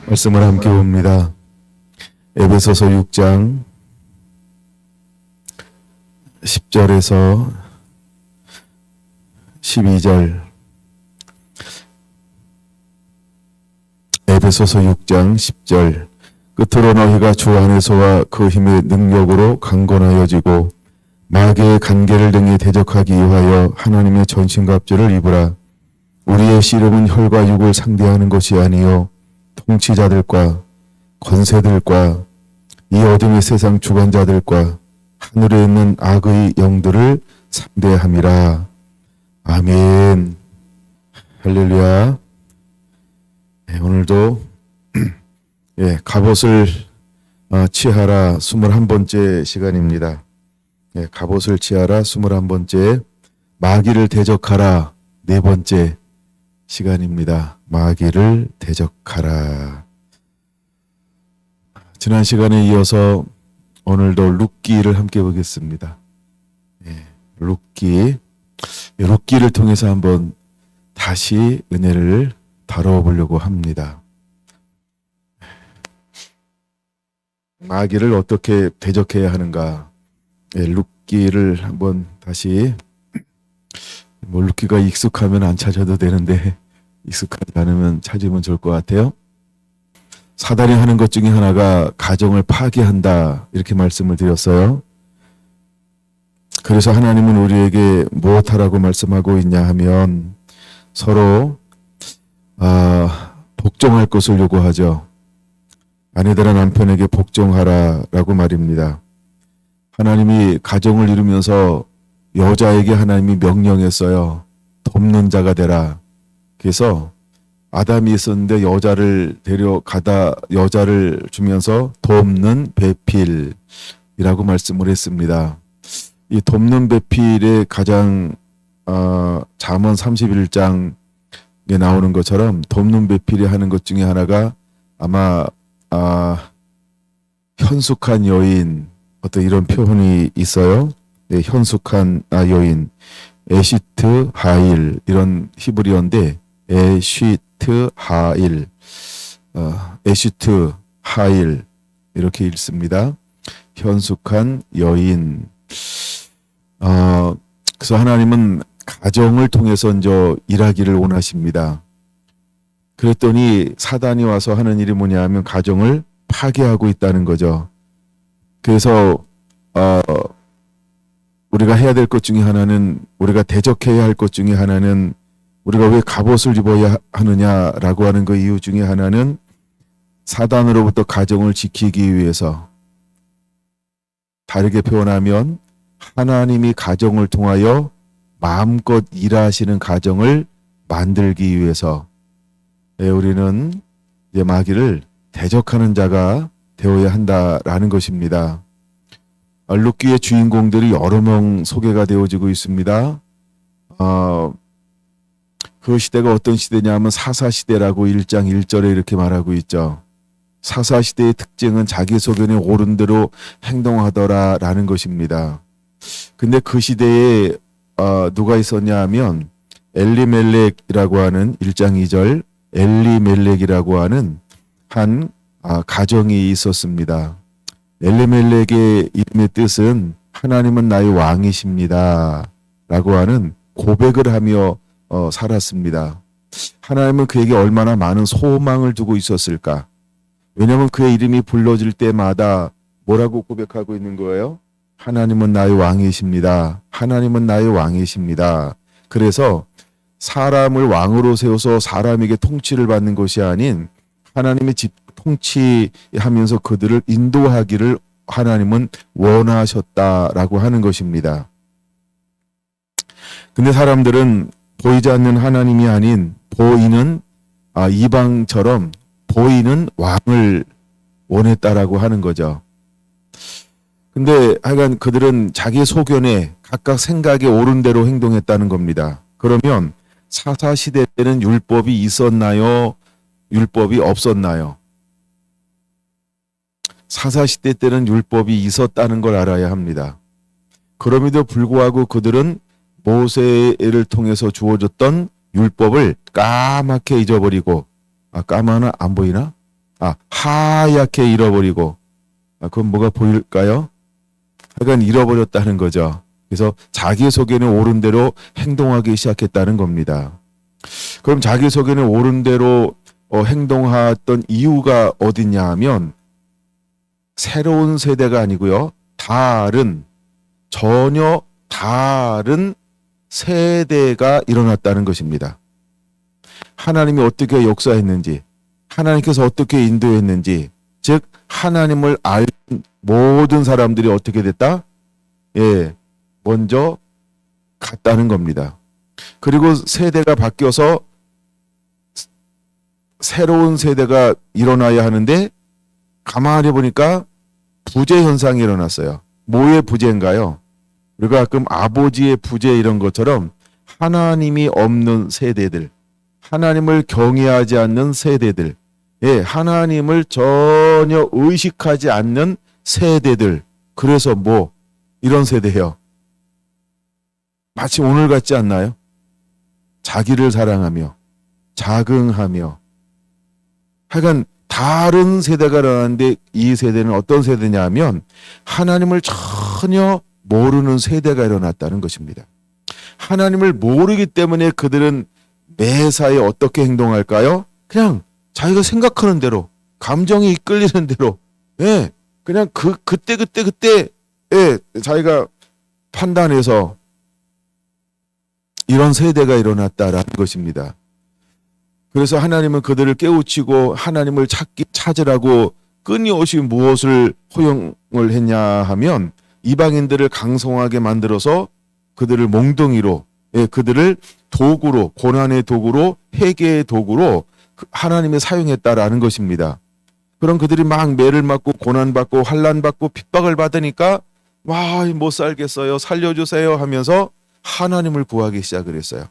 말씀을 함께 봅니다. 에베소서 6장 10절에서 12절. 에베소서 6장 10절. 끝으로 너희가 주 안에서와 그 힘의 능력으로 강건하여지고 마귀의 간계를 등에 대적하기 위하여 하나님의 전신갑주를 입으라. 우리의 씨름은 혈과 육을 상대하는 것이 아니요 통치자들과 권세들과 이 어둠의 세상 주관자들과 하늘에 있는 악의 영들을 상대함이라. 아멘. 할렐루야. 네, 오늘도 갑옷을 취하라 21번째 시간입니다. 갑옷을 취하라 21번째, 마귀를 대적하라 4번째 시간입니다. 마귀를 대적하라. 지난 시간에 이어서 오늘도 룻기를 함께 보겠습니다. 룻기를 통해서 한번 다시 은혜를 다뤄보려고 합니다. 마귀를 어떻게 대적해야 하는가? 룻기를 한번 다시, 룻기가 익숙하면 안 찾아도 되는데 익숙하지 않으면 찾으면 좋을 것 같아요. 사단이 하는 것 중에 하나가 가정을 파괴한다, 이렇게 말씀을 드렸어요. 그래서 하나님은 우리에게 무엇하라고 말씀하고 있냐 하면 서로 복종할 것을 요구하죠. 아내들아 남편에게 복종하라라고 말입니다. 하나님이 가정을 이루면서 여자에게 하나님이 명령했어요. 돕는 자가 되라. 그래서 아담이 있었는데 여자를 데려가다 여자를 주면서 돕는 배필이라고 말씀을 했습니다. 이 돕는 배필의 가장 잠언 31장에 나오는 것처럼 돕는 배필이 하는 것 중에 하나가 아마 현숙한 여인, 어떤 이런 표현이 있어요. 네, 현숙한 여인, 에시트 하일, 이런 히브리어인데 에시트 하일, 에시트 하일 이렇게 읽습니다. 현숙한 여인. 그래서 하나님은 가정을 통해서 이제 일하기를 원하십니다. 그랬더니 사단이 와서 하는 일이 뭐냐 하면 가정을 파괴하고 있다는 거죠. 그래서 우리가 해야 될 것 중에 하나는, 우리가 대적해야 할 것 중에 하나는, 우리가 왜 갑옷을 입어야 하느냐라고 하는 그 이유 중에 하나는 사단으로부터 가정을 지키기 위해서, 다르게 표현하면 하나님이 가정을 통하여 마음껏 일하시는 가정을 만들기 위해서 우리는 이제 마귀를 대적하는 자가 되어야 한다라는 것입니다. 룻기의 주인공들이 여러 명 소개가 되어지고 있습니다. 그 시대가 어떤 시대냐면 사사시대라고 1장 1절에 이렇게 말하고 있죠. 사사시대의 특징은 자기 소견에 옳은 대로 행동하더라라는 것입니다. 근데 그 시대에 누가 있었냐 하면 엘리멜렉이라고 하는 1장 2절 엘리멜렉이라고 하는 한 가정이 있었습니다. 엘리멜렉의 이름의 뜻은 하나님은 나의 왕이십니다 라고 하는 고백을 하며 살았습니다. 하나님은 그에게 얼마나 많은 소망을 두고 있었을까? 왜냐하면 그의 이름이 불러질 때마다 뭐라고 고백하고 있는 거예요? 하나님은 나의 왕이십니다. 하나님은 나의 왕이십니다. 그래서 사람을 왕으로 세워서 사람에게 통치를 받는 것이 아닌 하나님의 통치하면서 그들을 인도하기를 하나님은 원하셨다라고 하는 것입니다. 근데 사람들은 보이지 않는 하나님이 아닌 보이는 이방처럼 보이는 왕을 원했다라고 하는 거죠. 근데 하여간 그들은 자기 소견에 각각 생각에 옳은 대로 행동했다는 겁니다. 그러면 사사시대 때는 율법이 있었나요? 율법이 없었나요? 사사시대 때는 율법이 있었다는 걸 알아야 합니다. 그럼에도 불구하고 그들은 모세를 통해서 주어졌던 율법을 까맣게 잊어버리고, 까마나 안 보이나? 하얗게 잃어버리고, 그건 뭐가 보일까요? 하여간 잃어버렸다는 거죠. 그래서 자기소개는 옳은 대로 행동하기 시작했다는 겁니다. 그럼 자기소개는 옳은 대로 행동했던 이유가 어디냐 하면 새로운 세대가 아니고요. 전혀 다른 세대가 일어났다는 것입니다. 하나님이 어떻게 역사했는지, 하나님께서 어떻게 인도했는지, 즉 하나님을 알 모든 사람들이 어떻게 됐다? 먼저 갔다는 겁니다. 그리고 세대가 바뀌어서 새로운 세대가 일어나야 하는데 가만히 보니까 부재 현상이 일어났어요. 뭐의 부재인가요? 우리가 가끔 아버지의 부재 이런 것처럼 하나님이 없는 세대들, 하나님을 경외하지 않는 세대들, 하나님을 전혀 의식하지 않는 세대들. 그래서 이런 세대예요. 마치 오늘 같지 않나요? 자기를 사랑하며 자긍하며, 하여간 다른 세대가 일어났는데 이 세대는 어떤 세대냐 하면 하나님을 전혀 모르는 세대가 일어났다는 것입니다. 하나님을 모르기 때문에 그들은 매사에 어떻게 행동할까요? 그냥 자기가 생각하는 대로, 감정이 이끌리는 대로, 그냥 그때 자기가 판단해서 이런 세대가 일어났다라는 것입니다. 그래서 하나님은 그들을 깨우치고 하나님을 찾으라고 끊임없이 무엇을 허용을 했냐 하면 이방인들을 강성하게 만들어서 그들을 몽둥이로, 그들을 도구로, 고난의 도구로, 회개의 도구로 하나님이 사용했다라는 것입니다. 그럼 그들이 막 매를 맞고 고난받고 환난받고 핍박을 받으니까 못 살겠어요, 살려주세요 하면서 하나님을 구하기 시작을 했어요.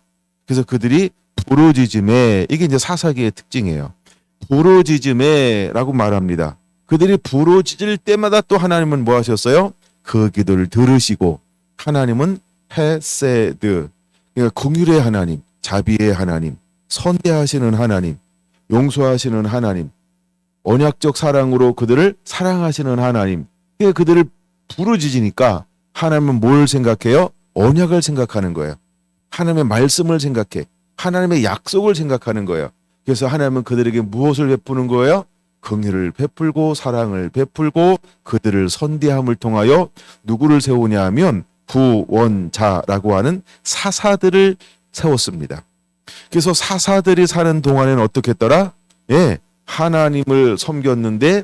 그래서 그들이 부르짖음에, 이게 이제 사사기의 특징이에요. 부르짖음에라고 말합니다. 그들이 부르짖을 때마다 또 하나님은 뭐 하셨어요? 그 기도를 들으시고, 하나님은 헤세드, 그러니까 긍휼의 하나님, 자비의 하나님, 선대하시는 하나님, 용서하시는 하나님, 언약적 사랑으로 그들을 사랑하시는 하나님. 그러니까 그들을 부르짖으니까 하나님은 뭘 생각해요? 언약을 생각하는 거예요. 하나님의 말씀을 생각해. 하나님의 약속을 생각하는 거예요. 그래서 하나님은 그들에게 무엇을 베푸는 거예요? 긍휼을 베풀고 사랑을 베풀고 그들을 선대함을 통하여 누구를 세우냐 하면 구원자라고 하는 사사들을 세웠습니다. 그래서 사사들이 사는 동안에는 어떻게 했더라? 하나님을 섬겼는데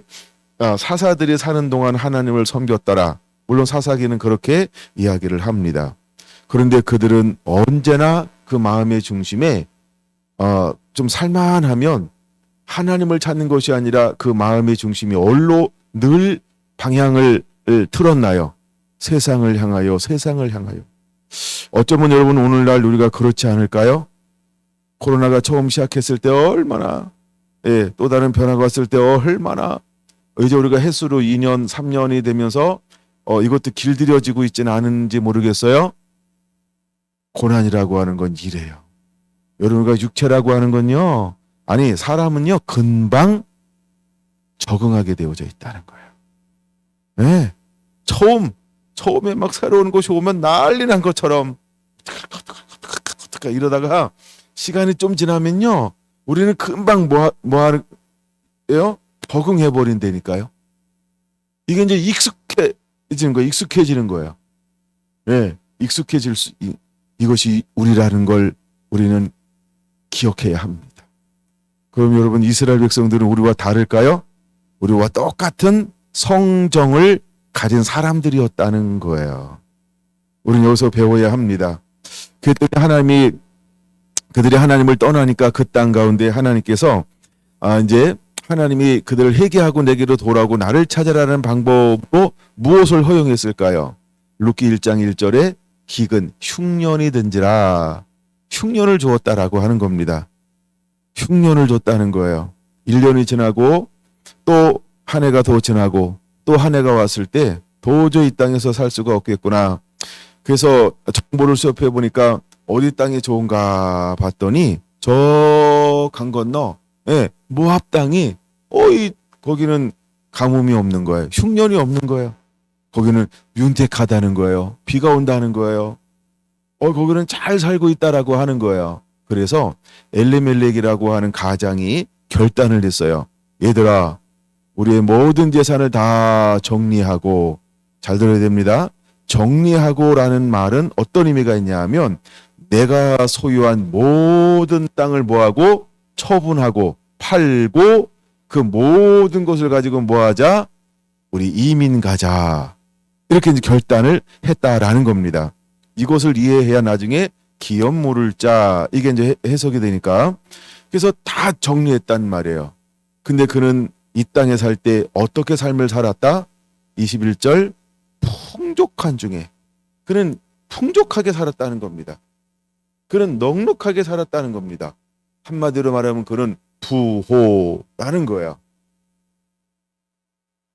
사사들이 사는 동안 하나님을 섬겼더라. 물론 사사기는 그렇게 이야기를 합니다. 그런데 그들은 언제나 그 마음의 중심에 좀 살만하면 하나님을 찾는 것이 아니라 그 마음의 중심이 어디로 늘 방향을 틀었나요? 세상을 향하여, 세상을 향하여. 어쩌면 여러분 오늘날 우리가 그렇지 않을까요? 코로나가 처음 시작했을 때 얼마나, 또 다른 변화가 왔을 때 얼마나, 이제 우리가 햇수로 2년, 3년이 되면서 이것도 길들여지고 있지는 않은지 모르겠어요. 고난이라고 하는 건 이래요. 여러분과 육체라고 하는 건요, 아니 사람은요 금방 적응하게 되어져 있다는 거예요. 처음에 막 새로운 것이 오면 난리 난 것처럼 이러다가 시간이 좀 지나면요 우리는 금방 뭐 하래요? 적응해 버린다니까요. 이게 이제 익숙해지는 거예요. 익숙해질 이것이 우리라는 걸 우리는 기억해야 합니다. 그럼 여러분 이스라엘 백성들은 우리와 다를까요? 우리와 똑같은 성정을 가진 사람들이었다는 거예요. 우리는 여기서 배워야 합니다. 그들이 하나님을 떠나니까 그 땅 가운데 하나님께서 이제 하나님이 그들을 회개하고 내게로 돌아오고 나를 찾으라는 방법으로 무엇을 허용했을까요? 룻기 1장 1절에 기근 흉년이든지라 흉년을 주었다라고 하는 겁니다. 흉년을 줬다는 거예요. 1년이 지나고 또 한 해가 더 지나고 또 한 해가 왔을 때 도저히 이 땅에서 살 수가 없겠구나. 그래서 정보를 수업해 보니까 어디 땅이 좋은가 봤더니 저 강 건너 모압 땅이 거기는 가뭄이 없는 거예요. 흉년이 없는 거예요. 거기는 윤택하다는 거예요. 비가 온다는 거예요. 거기는 잘 살고 있다라고 하는 거예요. 그래서 엘리멜렉이라고 하는 가장이 결단을 했어요. 얘들아, 우리의 모든 재산을 다 정리하고, 잘 들어야 됩니다. 정리하고라는 말은 어떤 의미가 있냐 하면 내가 소유한 모든 땅을 뭐하고 처분하고 팔고 그 모든 것을 가지고 뭐하자? 우리 이민 가자. 이렇게 이제 결단을 했다라는 겁니다. 이것을 이해해야 나중에 기업 물을 자 이게 이제 해석이 되니까. 그래서 다 정리했단 말이에요. 근데 그는 이 땅에 살 때 어떻게 삶을 살았다? 21절 풍족한 중에 그는 풍족하게 살았다는 겁니다. 그는 넉넉하게 살았다는 겁니다. 한마디로 말하면 그는 부호라는 거예요.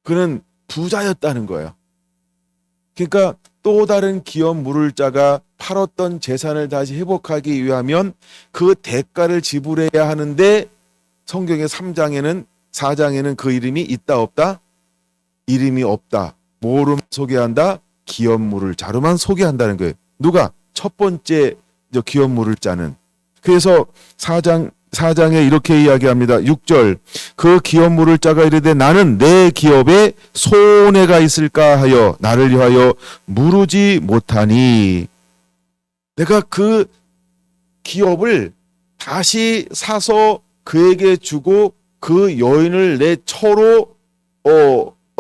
그는 부자였다는 거예요. 그러니까 또 다른 기업 물을 자가 팔았던 재산을 다시 회복하기 위하면 그 대가를 지불해야 하는데 성경의 4장에는 그 이름이 있다 없다? 이름이 없다. 뭐로 소개한다? 기업 물을 자로만 소개한다는 거예요. 누가? 첫 번째 기업 물을 자는. 그래서 4장에 이렇게 이야기합니다. 6절 그 기업 물을 자가 이르되 나는 내 기업에 손해가 있을까 하여 나를 위하여 무르지 못하니 내가 그 기업을 다시 사서 그에게 주고 그 여인을 내 처로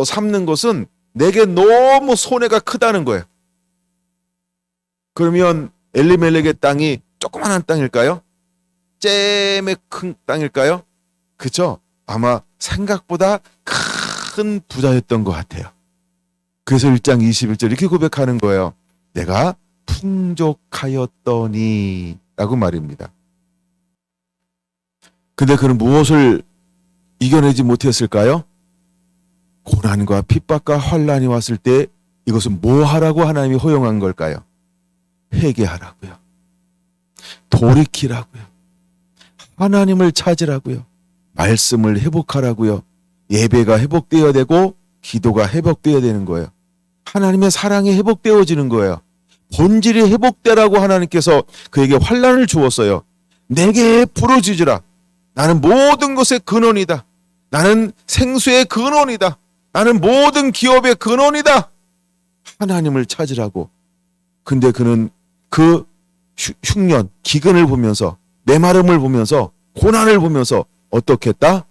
삼는 것은 내게 너무 손해가 크다는 거예요. 그러면 엘리멜렉의 땅이 조그만한 땅일까요? 잼에 큰 땅일까요? 그렇죠? 아마 생각보다 큰 부자였던 것 같아요. 그래서 1장 21절 이렇게 고백하는 거예요. 내가 풍족하였더니 라고 말입니다. 근데 그는 무엇을 이겨내지 못했을까요? 고난과 핍박과 환난이 왔을 때 이것은 뭐 하라고 하나님이 허용한 걸까요? 회개하라고요. 돌이키라고요. 하나님을 찾으라고요. 말씀을 회복하라고요. 예배가 회복되어야 되고 기도가 회복되어야 되는 거예요. 하나님의 사랑이 회복되어지는 거예요. 본질이 회복되라고 하나님께서 그에게 환난을 주었어요. 내게 부르짖으라. 나는 모든 것의 근원이다. 나는 생수의 근원이다. 나는 모든 기업의 근원이다. 하나님을 찾으라고. 근데 그는 그 흉년, 기근을 보면서 메마름을 보면서 고난을 보면서 어떻게 했다?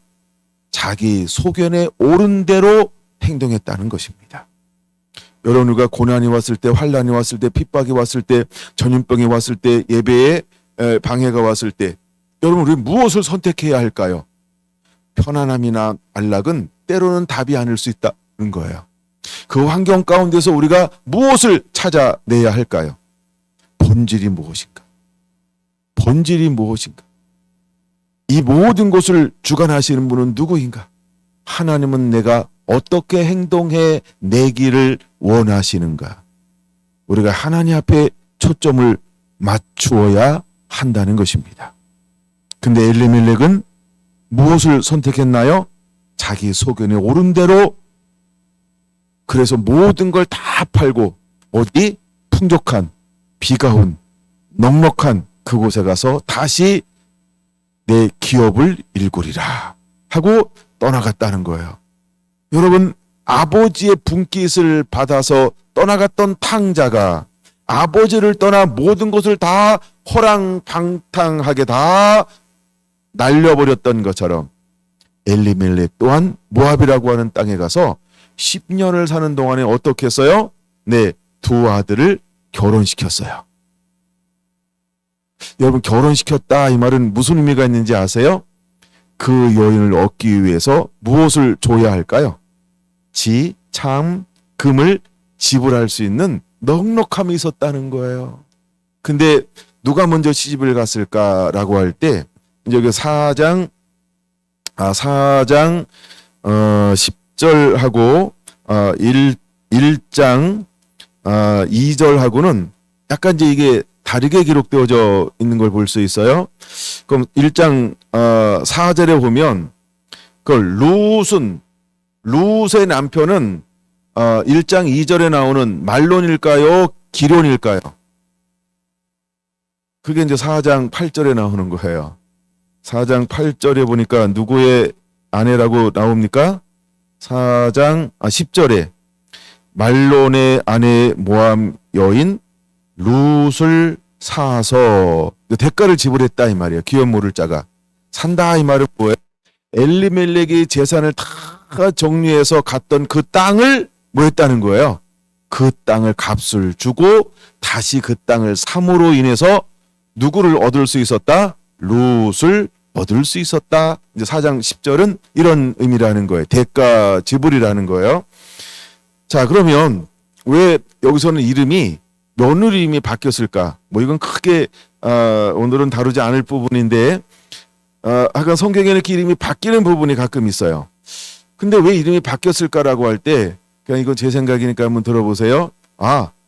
자기 소견에 옳은 대로 행동했다는 것입니다. 여러분 우리가 고난이 왔을 때, 환난이 왔을 때, 핍박이 왔을 때, 전염병이 왔을 때, 예배에 방해가 왔을 때 여러분 우리 무엇을 선택해야 할까요? 편안함이나 안락은 때로는 답이 아닐 수 있다는 거예요. 그 환경 가운데서 우리가 무엇을 찾아내야 할까요? 본질이 무엇인가? 본질이 무엇인가? 이 모든 것을 주관하시는 분은 누구인가? 하나님은 내가 어떻게 행동해 내기를 원하시는가? 우리가 하나님 앞에 초점을 맞추어야 한다는 것입니다. 근데 엘리멜렉은 무엇을 선택했나요? 자기 소견에 옳은 대로. 그래서 모든 걸 다 팔고 어디? 풍족한, 비가 온, 넉넉한 그곳에 가서 다시 내 기업을 일구리라 하고 떠나갔다는 거예요. 여러분 아버지의 분깃을 받아서 떠나갔던 탕자가 아버지를 떠나 모든 것을 다 허랑방탕하게 다 날려버렸던 것처럼 엘리멜렉 또한 모압이라고 하는 땅에 가서 10년을 사는 동안에 어떻게 했어요? 네, 두 아들을 결혼시켰어요. 여러분 결혼시켰다 이 말은 무슨 의미가 있는지 아세요? 그 여인을 얻기 위해서 무엇을 줘야 할까요? 지, 참, 금을 지불할 수 있는 넉넉함이 있었다는 거예요. 근데 누가 먼저 시집을 갔을까라고 할 때 여기 4장 10절하고 1장 2절하고는 약간 이제 이게 다르게 기록되어져 있는 걸 볼 수 있어요. 그럼 1장 4절에 보면 그 룻의 남편은 1장 2절에 나오는 말론일까요? 기론일까요? 그게 이제 4장 8절에 나오는 거예요. 4장 8절에 보니까 누구의 아내라고 나옵니까? 10절에 말론의 아내 모함 여인 룻을 사서 대가를 지불했다 이 말이에요. 기업 모를 자가 산다 이 말은 뭐예요? 엘리멜렉이 재산을 다 정리해서 갔던 그 땅을 뭐 했다는 거예요? 그 땅을 값을 주고 다시 그 땅을 삼으로 인해서 누구를 얻을 수 있었다? 룻을 얻을 수 있었다. 이제 4장 10절은 이런 의미라는 거예요. 대가 지불이라는 거예요. 자, 그러면 왜 여기서는 이름이 며느리 이름이 바뀌었을까? 뭐 이건 크게 오늘은 다루지 않을 부분인데 하여간 성경에는 이렇게 이름이 바뀌는 부분이 가끔 있어요. 근데 왜 이름이 바뀌었을까라고 할 때 그냥 이건 제 생각이니까 한번 들어보세요.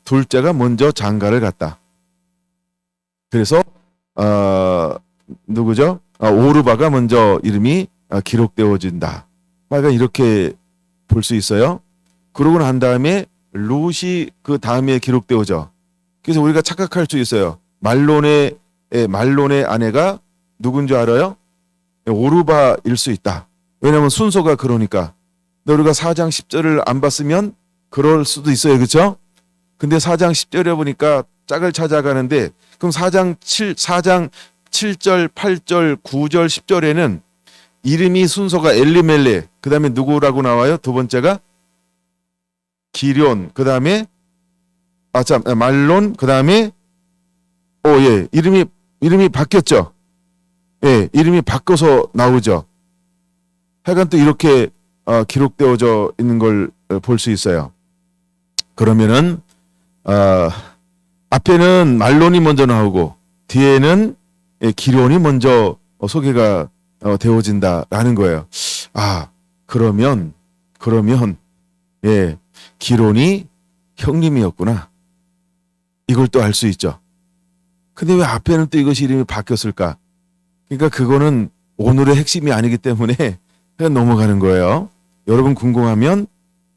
둘째가 먼저 장가를 갔다. 그래서 누구죠? 오르바가 먼저 이름이 기록되어진다. 그러니까 이렇게 볼 수 있어요. 그러고 난 다음에 룻이 그 다음에 기록되어져. 그래서 우리가 착각할 수 있어요. 말론의 아내가 누군지 알아요? 오르바일 수 있다. 왜냐하면 순서가 그러니까. 근데 우리가 4장 10절을 안 봤으면 그럴 수도 있어요. 그렇죠? 근데 4장 10절에 보니까 짝을 찾아가는데 그럼 4장 7절, 8절, 9절, 10절에는 이름이 순서가 엘리멜렉, 그 다음에 누구라고 나와요? 두 번째가 기론, 그 다음에 말론, 그 다음에 이름이 바뀌었죠. 예, 이름이 바뀌어서 나오죠. 하여간 또 이렇게 기록되어져 있는 걸 볼 수 있어요. 그러면은 앞에는 말론이 먼저 나오고 뒤에는 기론이 먼저 소개가 되어진다라는 거예요. 그러면 기론이 형님이었구나. 이걸 또 알 수 있죠. 근데 왜 앞에는 또 이것이 이름이 바뀌었을까? 그러니까 그거는 오늘의 핵심이 아니기 때문에 그냥 넘어가는 거예요. 여러분 궁금하면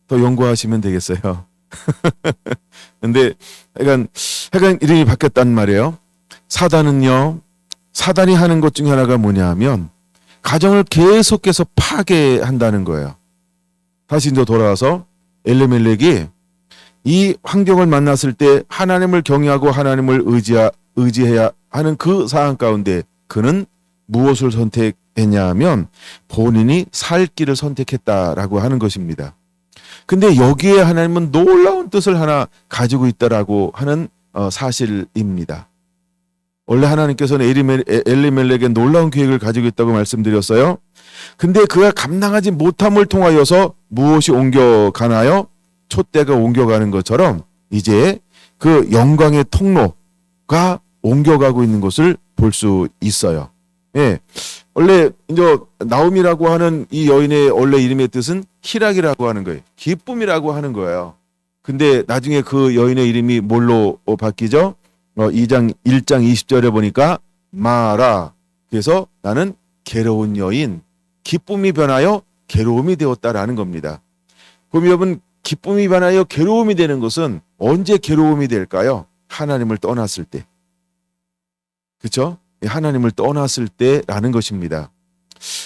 더 연구하시면 되겠어요. 근데 약간 이름이 바뀌었단 말이에요. 사단이 하는 것 중에 하나가 뭐냐 하면 가정을 계속해서 파괴한다는 거예요. 다시 이제 돌아와서 엘리멜렉이 이 환경을 만났을 때 하나님을 경외하고 하나님을 의지해야 하는 그 상황 가운데 그는 무엇을 선택했냐 하면 본인이 살 길을 선택했다라고 하는 것입니다. 근데 여기에 하나님은 놀라운 뜻을 하나 가지고 있다라고 하는 사실입니다. 원래 하나님께서는 엘리멜렉에 놀라운 계획을 가지고 있다고 말씀드렸어요. 근데 그가 감당하지 못함을 통하여서 무엇이 옮겨가나요? 촛대가 옮겨가는 것처럼 이제 그 영광의 통로가 옮겨가고 있는 것을 볼 수 있어요. 예. 원래 이제 나옴이라고 하는 이 여인의 원래 이름의 뜻은 희락이라고 하는 거예요. 기쁨이라고 하는 거예요. 근데 나중에 그 여인의 이름이 뭘로 바뀌죠? 1장 20절에 보니까 마라. 그래서 나는 괴로운 여인, 기쁨이 변하여 괴로움이 되었다라는 겁니다. 그럼 여러분 기쁨이 변하여 괴로움이 되는 것은 언제 괴로움이 될까요? 하나님을 떠났을 때. 그렇죠? 하나님을 떠났을 때라는 것입니다.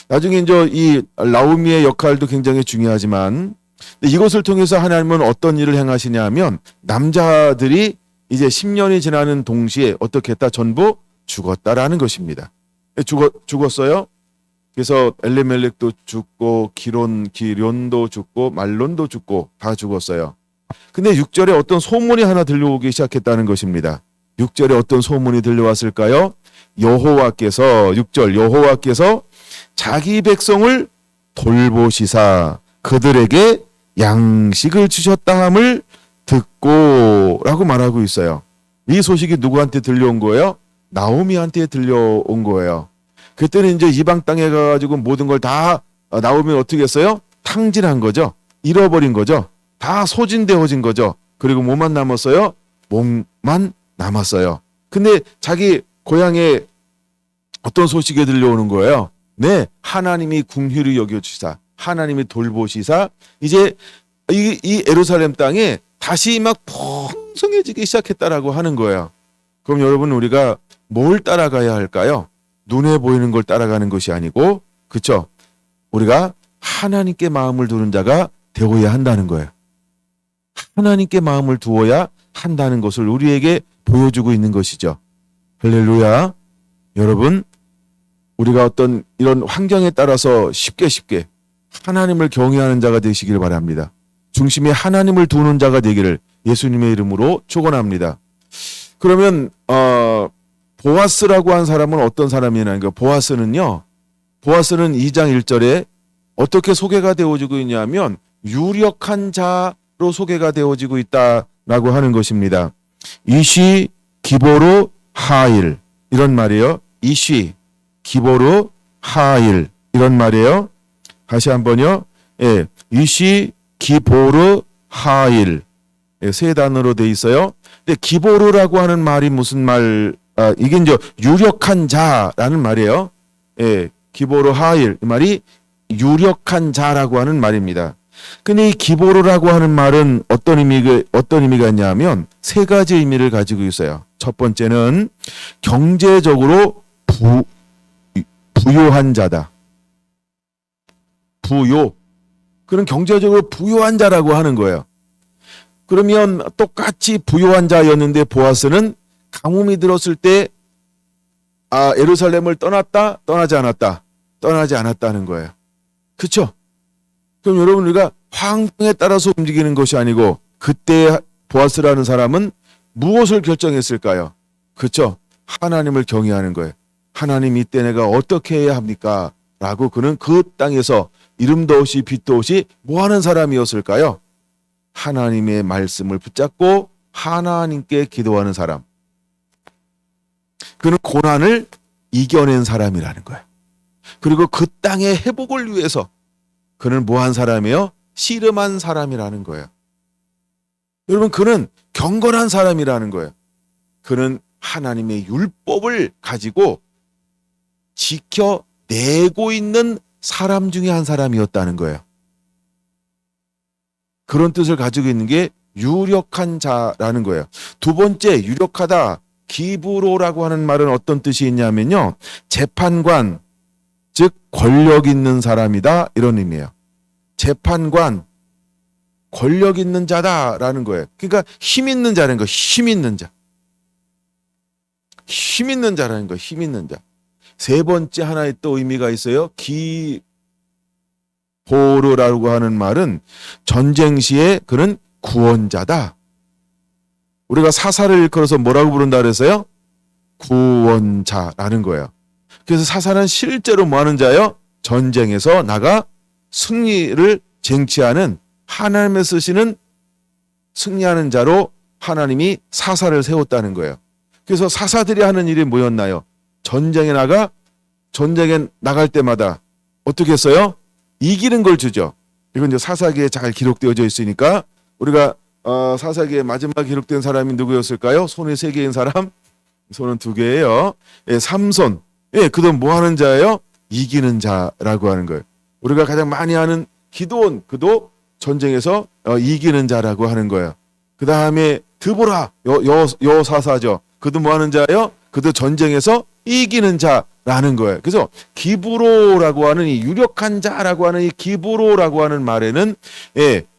나중에 이제 이 나오미의 역할도 굉장히 중요하지만 이것을 통해서 하나님은 어떤 일을 행하시냐 하면 남자들이 이제 10년이 지나는 동시에 어떻게 했다? 전부 죽었다라는 것입니다. 죽었어요. 그래서 엘리멜렉도 죽고 기론도 죽고 말론도 죽고 다 죽었어요. 근데 6절에 어떤 소문이 하나 들려오기 시작했다는 것입니다. 6절에 어떤 소문이 들려왔을까요? 6절 여호와께서 자기 백성을 돌보시사 그들에게 양식을 주셨다함을 듣고 라고 말하고 있어요. 이 소식이 누구한테 들려온 거예요? 나오미한테 들려온 거예요. 그때는 이제 이방 땅에 가가지고 모든 걸 다 나오미 어떻게 했어요? 탕진한 거죠. 잃어버린 거죠. 다 소진되어진 거죠. 그리고 뭐만 남았어요? 몸만 남았어요. 근데 자기 고향에 어떤 소식이 들려오는 거예요? 네, 하나님이 궁휼히 여겨주시사, 하나님이 돌보시사 이제 이 예루살렘 땅에 다시 막 풍성해지기 시작했다라고 하는 거예요. 그럼 여러분, 우리가 뭘 따라가야 할까요? 눈에 보이는 걸 따라가는 것이 아니고, 그렇죠? 우리가 하나님께 마음을 두는 자가 되어야 한다는 거예요. 하나님께 마음을 두어야 한다는 것을 우리에게 보여주고 있는 것이죠. 할렐루야. 여러분, 우리가 어떤 이런 환경에 따라서 쉽게 하나님을 경외하는 자가 되시길 바랍니다. 중심에 하나님을 두는 자가 되기를 예수님의 이름으로 축원합니다. 그러면 보아스라고 한 사람은 어떤 사람이냐는 거예요. 보아스는 2장 1절에 어떻게 소개가 되어지고 있냐면 유력한 자로 소개가 되어지고 있다라고 하는 것입니다. 이시 기보로 하일 이런 말이에요. 이시 기보로 하일 이런 말이에요. 다시 한번요. 예, 이시 기보르 하일. 예, 세 단어로 돼 있어요. 근데 기보르라고 하는 말이 무슨 말? 이게 이제 유력한 자라는 말이에요. 예, 기보르 하일 이 말이 유력한 자라고 하는 말입니다. 근데 이 기보르라고 하는 말은 어떤 의미가 있냐면 세 가지 의미를 가지고 있어요. 첫 번째는 경제적으로 부요한 자다. 그런 경제적으로 부요한 자라고 하는 거예요. 그러면 똑같이 부요한 자였는데 보아스는 가뭄이 들었을 때 예루살렘을 떠났다? 떠나지 않았다? 떠나지 않았다는 거예요. 그렇죠? 그럼 여러분, 우리가 환경에 따라서 움직이는 것이 아니고 그때 보아스라는 사람은 무엇을 결정했을까요? 그렇죠? 하나님을 경외하는 거예요. 하나님, 이때 내가 어떻게 해야 합니까? 라고 그는 그 땅에서 이름도 없이 빛도 없이 뭐하는 사람이었을까요? 하나님의 말씀을 붙잡고 하나님께 기도하는 사람. 그는 고난을 이겨낸 사람이라는 거예요. 그리고 그 땅의 회복을 위해서 그는 뭐한 사람이에요? 씨름한 사람이라는 거예요. 여러분, 그는 경건한 사람이라는 거예요. 그는 하나님의 율법을 가지고 지켜내고 있는 사람 중에 한 사람이었다는 거예요. 그런 뜻을 가지고 있는 게 유력한 자라는 거예요. 두 번째, 유력하다. 기브로라고 하는 말은 어떤 뜻이 있냐면요. 재판관, 즉 권력 있는 사람이다 이런 의미예요. 재판관, 권력 있는 자다라는 거예요. 그러니까 힘 있는 자라는 거, 힘 있는 자. 힘 있는 자라는 거, 힘 있는 자. 세 번째 하나의 또 의미가 있어요. 기보르라고 하는 말은 전쟁 시에 그는 구원자다. 우리가 사사를 일컬어서 뭐라고 부른다 그랬어요? 구원자라는 거예요. 그래서 사사는 실제로 뭐 하는 자예요? 전쟁에서 나가 승리를 쟁취하는, 하나님의 쓰시는 승리하는 자로 하나님이 사사를 세웠다는 거예요. 그래서 사사들이 하는 일이 뭐였나요? 전쟁에 나갈 때마다 어떻게 했어요? 이기는 걸 주죠. 이건 이제 사사기에 잘 기록되어져 있으니까 우리가 사사기에 마지막 기록된 사람이 누구였을까요? 손이 3개인 사람? 손은 2개예요. 예, 삼손. 예, 그도 뭐 하는 자예요? 이기는 자라고 하는 거예요. 우리가 가장 많이 하는 기드온, 그도 전쟁에서 이기는 자라고 하는 거예요. 그 다음에 드보라, 여사사죠. 그도 뭐 하는 자예요? 그도 전쟁에서 이기는 자라는 거예요. 그래서 기브로라고 하는 이 유력한 자라고 하는 이 기브로라고 하는 말에는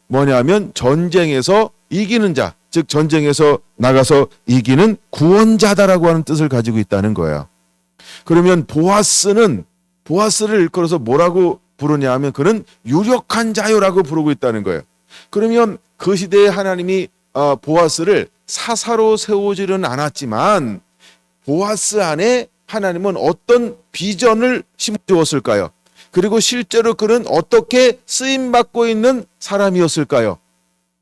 뭐냐면 전쟁에서 이기는 자, 즉 전쟁에서 나가서 이기는 구원자다라고 하는 뜻을 가지고 있다는 거예요. 그러면 보아스를 일컬어서 뭐라고 부르냐 하면 그는 유력한 자요라고 부르고 있다는 거예요. 그러면 그 시대에 하나님이 보아스를 사사로 세우지는 않았지만 보아스 안에 하나님은 어떤 비전을 심어주었을까요? 그리고 실제로 그는 어떻게 쓰임받고 있는 사람이었을까요?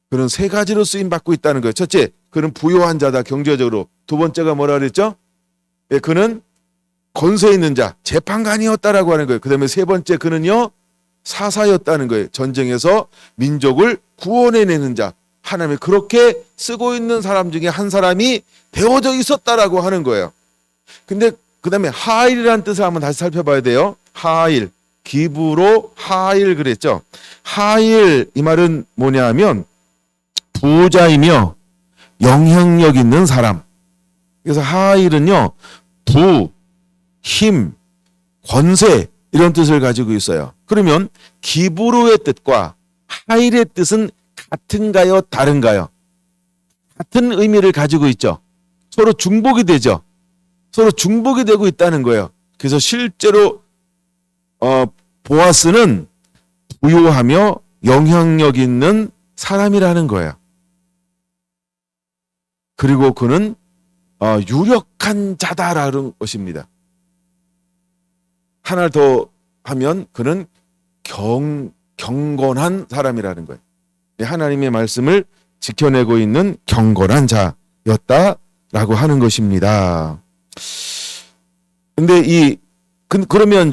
그는 3가지로 쓰임받고 있다는 거예요. 첫째, 그는 부요한 자다, 경제적으로. 두 번째가 뭐라 그랬죠? 그는 권세 있는 자, 재판관이었다라고 하는 거예요. 그 다음에 3번째, 그는요 사사였다는 거예요. 전쟁에서 민족을 구원해내는 자, 하나님이 그렇게 쓰고 있는 사람 중에 한 사람이 되어져 있었다라고 하는 거예요. 근데 그 다음에 하일이라는 뜻을 한번 다시 살펴봐야 돼요. 하일, 기브로 하일 그랬죠. 하일 이 말은 뭐냐 하면 부자이며 영향력 있는 사람. 그래서 하일은요, 부, 힘, 권세 이런 뜻을 가지고 있어요. 그러면 기브로의 뜻과 하일의 뜻은 같은가요? 다른가요? 같은 의미를 가지고 있죠. 서로 중복이 되죠. 서로 중복이 되고 있다는 거예요. 그래서 실제로 보아스는 부유하며 영향력 있는 사람이라는 거예요. 그리고 그는 유력한 자다라는 것입니다. 하나 더 하면 그는 경건한 사람이라는 거예요. 하나님의 말씀을 지켜내고 있는 경건한 자였다라고 하는 것입니다. 근데 그러면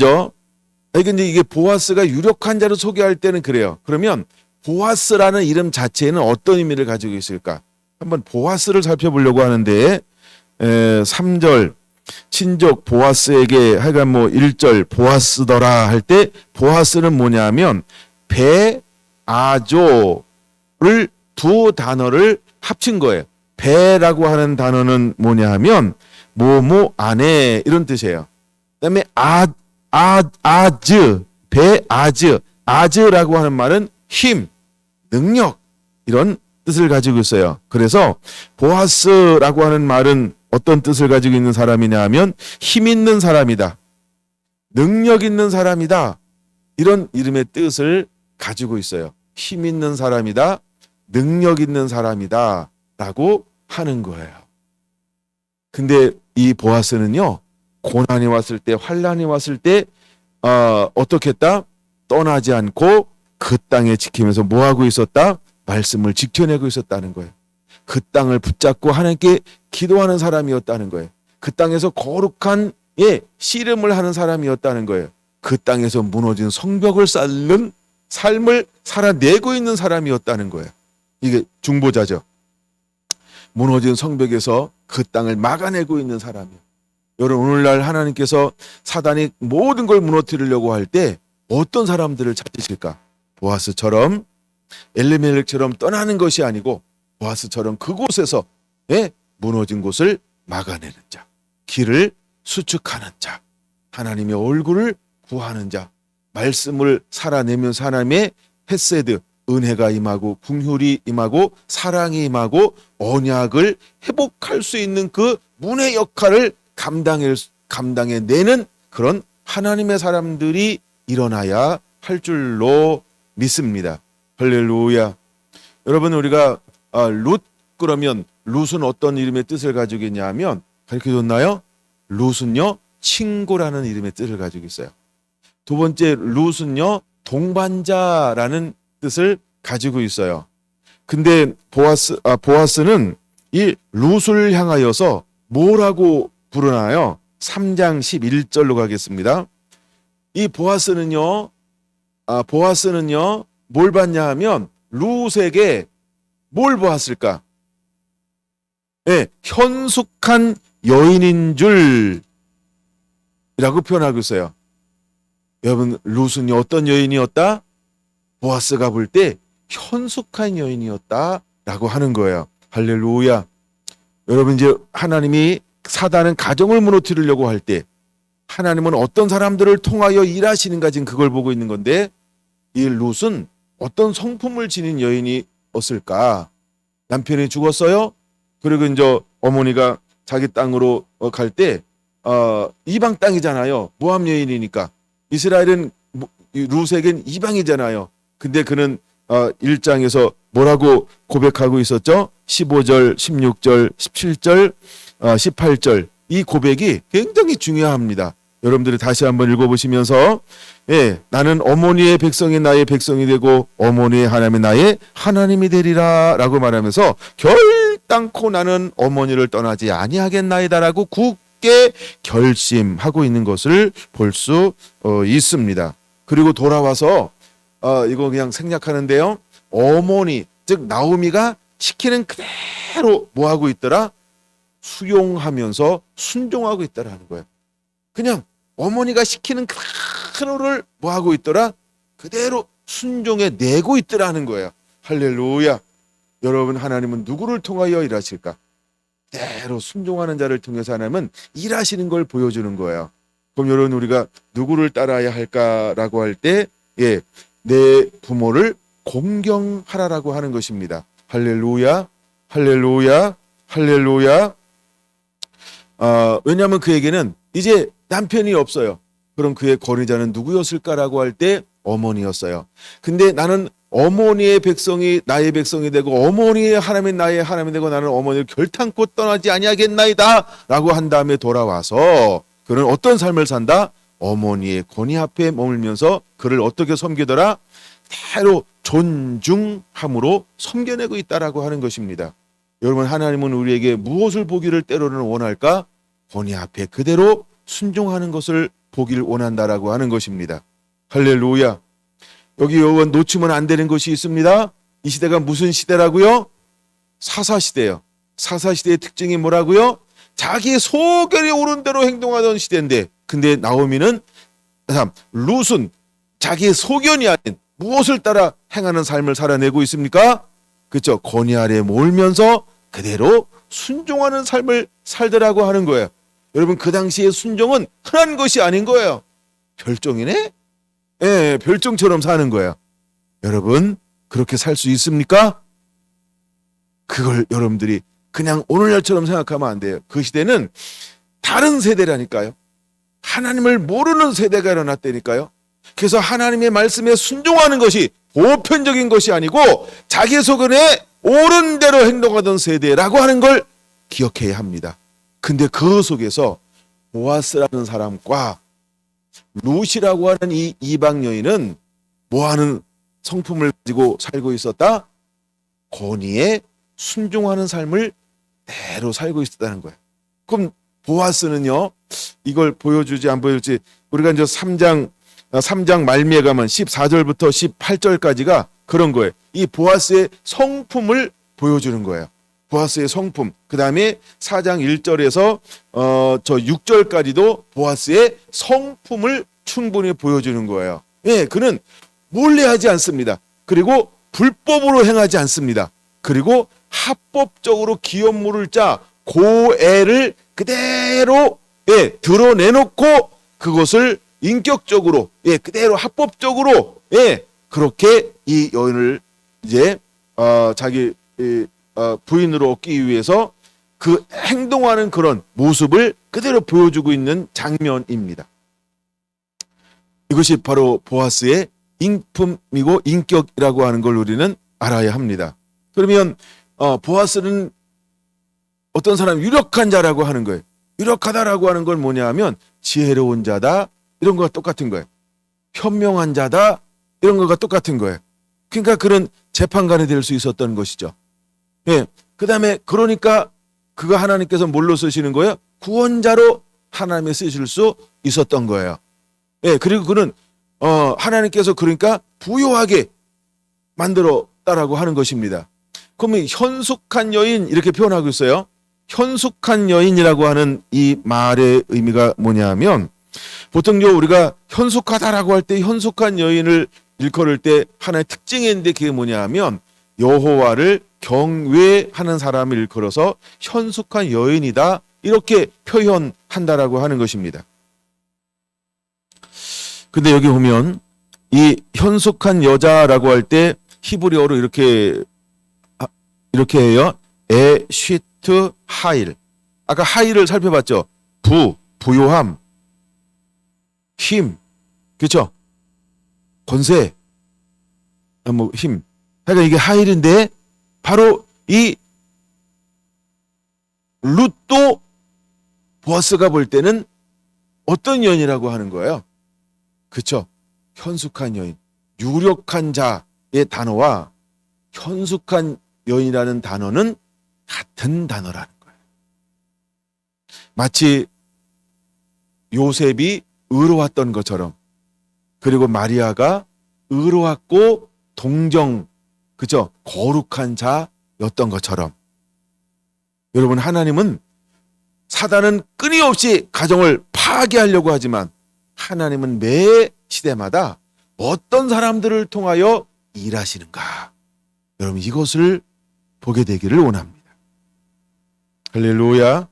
이게 보아스가 유력한 자를 소개할 때는 그래요. 그러면 보아스라는 이름 자체에는 어떤 의미를 가지고 있을까? 한번 보아스를 살펴보려고 하는데 3절 친족 보아스에게 하여간 뭐 1절 보아스더라 할 때 보아스는 뭐냐면 배아조를 두 단어를 합친 거예요. 배라고 하는 단어는 뭐냐 하면 뭐뭐 안에 이런 뜻이에요. 그다음에 아즈 아즈라고 하는 말은 힘, 능력 이런 뜻을 가지고 있어요. 그래서 보아스라고 하는 말은 어떤 뜻을 가지고 있는 사람이냐 하면 힘 있는 사람이다. 능력 있는 사람이다. 이런 이름의 뜻을 가지고 있어요. 힘 있는 사람이다. 능력 있는 사람이다. 라고 하는 거예요. 근데 이 보아스는요. 고난이 왔을 때 환난이 왔을 때 어떻게 했다? 떠나지 않고 그 땅에 지키면서 뭐하고 있었다? 말씀을 지켜내고 있었다는 거예요. 그 땅을 붙잡고 하나님께 기도하는 사람이었다는 거예요. 그 땅에서 거룩한 씨름을 하는 사람이었다는 거예요. 그 땅에서 무너진 성벽을 쌓는 삶을 살아내고 있는 사람이었다는 거예요. 이게 중보자죠. 무너진 성벽에서 그 땅을 막아내고 있는 사람이에요. 여러분 오늘날 하나님께서 사단이 모든 걸 무너뜨리려고 할 때 어떤 사람들을 찾으실까? 보아스처럼 엘리멜렉처럼 떠나는 것이 아니고 보아스처럼 그곳에서 무너진 곳을 막아내는 자, 길을 수축하는 자, 하나님의 얼굴을 구하는 자, 말씀을 살아내면서 하나님의 헤세드, 은혜가 임하고 긍휼이 임하고 사랑이 임하고 언약을 회복할 수 있는 그 문의 역할을 감당해내는 그런 하나님의 사람들이 일어나야 할 줄로 믿습니다. 할렐루야. 여러분 우리가 룻 그러면 룻은 어떤 이름의 뜻을 가지고 있냐 하면 가르쳐줬나요? 룻은요 친구라는 이름의 뜻을 가지고 있어요. 두 번째 룻은요 동반자라는 뜻을 가지고 있어요. 근데 보아스는 이 룻을 향하여서 뭐라고 부르나요? 3장 11절로 가겠습니다. 이 보아스는요 뭘 봤냐 하면 룻에게 뭘 보았을까? 현숙한 여인인 줄이라고 표현하고 있어요. 여러분 룻은요 어떤 여인이었다? 보아스가 볼 때 현숙한 여인이었다라고 하는 거예요. 할렐루야. 여러분 이제 하나님이 사단은 가정을 무너뜨리려고 할 때 하나님은 어떤 사람들을 통하여 일하시는가 지금 그걸 보고 있는 건데 이 룻은 어떤 성품을 지닌 여인이었을까? 남편이 죽었어요. 그리고 이제 어머니가 자기 땅으로 갈 때 이방 땅이잖아요. 모압 여인이니까 이스라엘은 룻에겐 이방이잖아요. 근데 그는 1장에서 뭐라고 고백하고 있었죠? 15절, 16절, 17절, 18절 이 고백이 굉장히 중요합니다. 여러분들이 다시 한번 읽어보시면서 나는 어머니의 백성이 나의 백성이 되고 어머니의 하나님이 나의 하나님이 되리라 라고 말하면서 결단코 나는 어머니를 떠나지 아니하겠나이다라고 굳게 결심하고 있는 것을 볼 수 있습니다. 그리고 돌아와서 이거 그냥 생략하는데요. 어머니 즉 나오미가 시키는 그대로 뭐하고 있더라? 수용하면서 순종하고 있다라는 거예요. 그냥 어머니가 시키는 그대로를 뭐 하고 있더라? 그대로 순종해 내고 있더라는 거예요. 할렐루야. 여러분, 하나님은 누구를 통하여 일하실까? 그대로 순종하는 자를 통해서 하나님은 일하시는 걸 보여주는 거예요. 그럼 여러분, 우리가 누구를 따라야 할까라고 할 때, 내 부모를 공경하라라고 하는 것입니다. 할렐루야, 할렐루야, 할렐루야. 왜냐하면 그에게는 이제 남편이 없어요. 그럼 그의 권위자는 누구였을까라고 할 때 어머니였어요. 근데 나는 어머니의 백성이 나의 백성이 되고 어머니의 하나님이 나의 하나님이 되고 나는 어머니를 결탄코 떠나지 아니하겠나이다 라고 한 다음에 돌아와서 그는 어떤 삶을 산다? 어머니의 권위 앞에 머물면서 그를 어떻게 섬기더라? 대로 존중함으로 섬겨내고 있다라고 하는 것입니다. 여러분, 하나님은 우리에게 무엇을 보기를 때로는 원할까? 권위 앞에 그대로 순종하는 것을 보기를 원한다라고 하는 것입니다. 할렐루야. 여기 여러분 놓치면 안 되는 것이 있습니다. 이 시대가 무슨 시대라고요? 사사시대예요. 사사시대의 특징이 뭐라고요? 자기 소견이 오른 대로 행동하던 시대인데, 근데 나오미는 룻은 자기의 소견이 아닌 무엇을 따라 행하는 삶을 살아내고 있습니까? 그렇죠. 권위 아래 몰면서 그대로 순종하는 삶을 살더라고 하는 거예요. 여러분, 그 당시의 순종은 흔한 것이 아닌 거예요. 별종이네? 별종처럼 사는 거예요. 여러분, 그렇게 살 수 있습니까? 그걸 여러분들이 그냥 오늘날처럼 생각하면 안 돼요. 그 시대는 다른 세대라니까요. 하나님을 모르는 세대가 일어났다니까요. 그래서 하나님의 말씀에 순종하는 것이 보편적인 것이 아니고 자기 소견에 옳은 대로 행동하던 세대라고 하는 걸 기억해야 합니다. 근데 그 속에서 보아스라는 사람과 룻이라고 하는 이 이방 여인은 뭐하는 성품을 가지고 살고 있었다? 권위에 순종하는 삶을 대로 살고 있었다는 거예요. 그럼 보아스는요, 이걸 보여주지 안 보여줄지, 우리가 이제 3장 말미에 가면 14절부터 18절까지가 그런 거예요. 이 보아스의 성품을 보여주는 거예요. 보아스의 성품. 그 다음에 4장 1절에서 저 6절까지도 보아스의 성품을 충분히 보여주는 거예요. 그는 몰래 하지 않습니다. 그리고 불법으로 행하지 않습니다. 그리고 합법적으로 기업물을 짜 고애를 그대로 드러내놓고 그것을 인격적으로 그대로 합법적으로 그렇게 이 여인을 이제 자기 부인으로 얻기 위해서 그 행동하는 그런 모습을 그대로 보여주고 있는 장면입니다. 이것이 바로 보아스의 인품이고 인격이라고 하는 걸 우리는 알아야 합니다. 그러면 보아스는 어떤 사람 유력한 자라고 하는 거예요. 유력하다라고 하는 건 뭐냐 하면 지혜로운 자다 이런 거가 똑같은 거예요. 현명한 자다 이런 거가 똑같은 거예요. 그러니까 그런 재판관이 될 수 있었던 것이죠. 그 다음에 그러니까 그가 하나님께서 뭘로 쓰시는 거예요? 구원자로 하나님이 쓰실 수 있었던 거예요. 그리고 그는 하나님께서 그러니까 부요하게 만들었다라고 하는 것입니다. 그러면 현숙한 여인 이렇게 표현하고 있어요. 현숙한 여인이라고 하는 이 말의 의미가 뭐냐 하면 보통 우리가 현숙하다라고 할 때 현숙한 여인을 일컬을 때 하나의 특징이 있는데 그게 뭐냐 하면 여호와를 경외하는 사람을 일컬어서 현숙한 여인이다 이렇게 표현한다라고 하는 것입니다. 근데 여기 보면 이 현숙한 여자라고 할 때 히브리어로 이렇게 해요. 에쉬트 하일. 아까 하일을 살펴봤죠. 부요함, 힘, 그렇죠? 권세, 힘. 그러니까 이게 하일인데 바로 이 룻도 보아스가 볼 때는 어떤 여인이라고 하는 거예요? 그렇죠? 현숙한 여인, 유력한 자의 단어와 현숙한 여인이라는 단어는 같은 단어라는 거예요. 마치 요셉이 의로웠던 것처럼 그리고 마리아가 의로웠고 동정, 그죠? 거룩한 자였던 것처럼 여러분 하나님은 사단은 끊임없이 가정을 파괴하려고 하지만 하나님은 매 시대마다 어떤 사람들을 통하여 일하시는가? 여러분 이것을 보게 되기를 원합니다. 할렐루야.